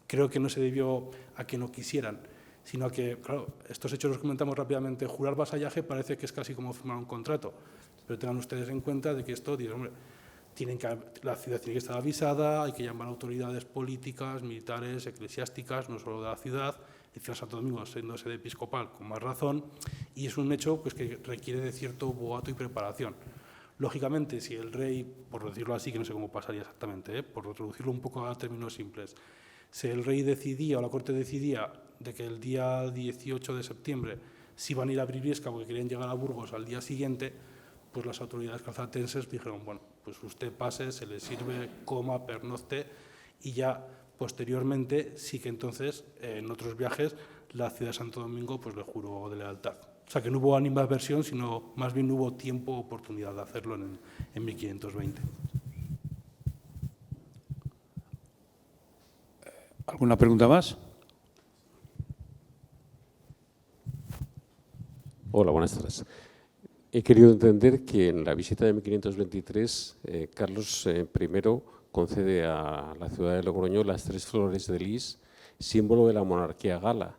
Creo que no se debió a que no quisieran, sino que, claro, estos hechos los comentamos rápidamente. Jurar vasallaje parece que es casi como firmar un contrato, pero tengan ustedes en cuenta de que esto, hombre, la ciudad tiene que estar avisada, hay que llamar a autoridades políticas, militares, eclesiásticas, no solo de la ciudad, encima Santo Domingo siendo sede episcopal con más razón, y es un hecho pues, que requiere de cierto boato y preparación. Lógicamente, si el rey, por decirlo así, que no sé cómo pasaría exactamente, por reducirlo un poco a términos simples, si el rey decidía o la corte decidía de que el día 18 de septiembre se iban a ir a Briviesca porque querían llegar a Burgos al día siguiente, pues las autoridades calzatenses dijeron, bueno, pues usted pase, se le sirve, coma, pernocte, y ya posteriormente sí que entonces en otros viajes la ciudad de Santo Domingo pues le juró de lealtad. O sea que no hubo animadversión, sino más bien no hubo tiempo o oportunidad de hacerlo en 1520. ¿Alguna pregunta más? Hola, buenas tardes. He querido entender que en la visita de 1523, Carlos I concede a la ciudad de Logroño las 3 flores de lis, símbolo de la monarquía gala.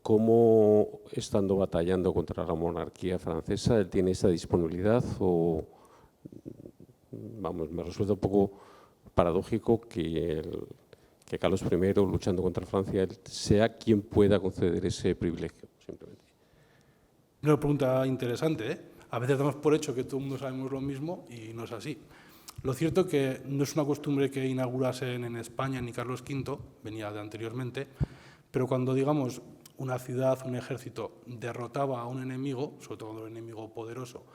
¿Cómo, estando batallando contra la monarquía francesa, él tiene esa disponibilidad? O, vamos, me resulta un poco paradójico que Carlos I, luchando contra Francia, él sea quien pueda conceder ese privilegio, simplemente. Una pregunta interesante, ¿eh? A veces damos por hecho que todo el mundo sabemos lo mismo y no es así. Lo cierto es que no es una costumbre que inaugurasen en España ni Carlos V, venía de anteriormente, pero cuando, digamos, una ciudad, un ejército derrotaba a un enemigo, sobre todo un enemigo poderoso,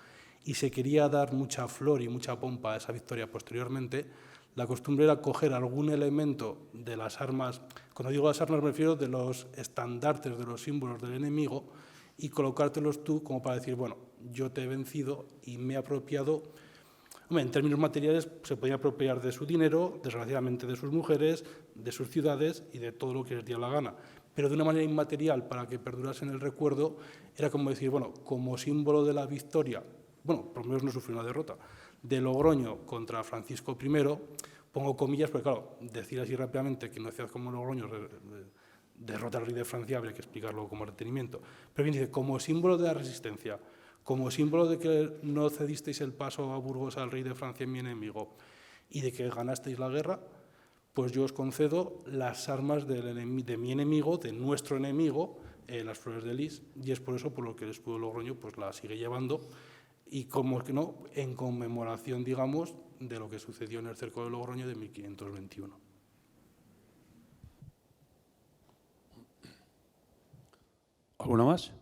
y se quería dar mucha flor y mucha pompa a esa victoria posteriormente, la costumbre era coger algún elemento de las armas, cuando digo las armas me refiero de los estandartes, de los símbolos del enemigo, y colocártelos tú como para decir, bueno, yo te he vencido y me he apropiado. Hombre, en términos materiales se podía apropiar de su dinero, desgraciadamente de sus mujeres, de sus ciudades y de todo lo que les diera la gana. Pero de una manera inmaterial, para que perdurase en el recuerdo, era como decir, bueno, como símbolo de la victoria, bueno, por lo menos no sufrió una derrota, de Logroño contra Francisco I, pongo comillas, porque claro, decir así rápidamente que una ciudad como Logroño derrota al rey de Francia, habría que explicarlo como retenimiento. Pero bien dice, como símbolo de la resistencia, como símbolo de que no cedisteis el paso a Burgos al rey de Francia, mi enemigo, y de que ganasteis la guerra, pues yo os concedo las armas de mi enemigo, de nuestro enemigo, las flores de lis, y es por eso por lo que el escudo de Logroño pues la sigue llevando, y como que no, en conmemoración, digamos, de lo que sucedió en el cerco de Logroño de 1521. ¿Alguna más?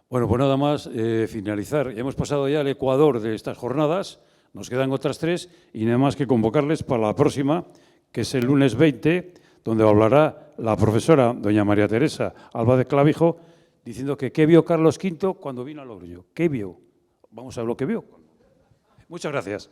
Bueno, pues nada más finalizar. Ya hemos pasado ya al ecuador de estas jornadas, nos quedan otras 3 y nada más que convocarles para la próxima, que es el lunes 20, donde hablará la profesora doña María Teresa Alba de Clavijo, diciendo que qué vio Carlos V cuando vino a Logroño. ¿Qué vio? Vamos a ver lo que vio. Muchas gracias.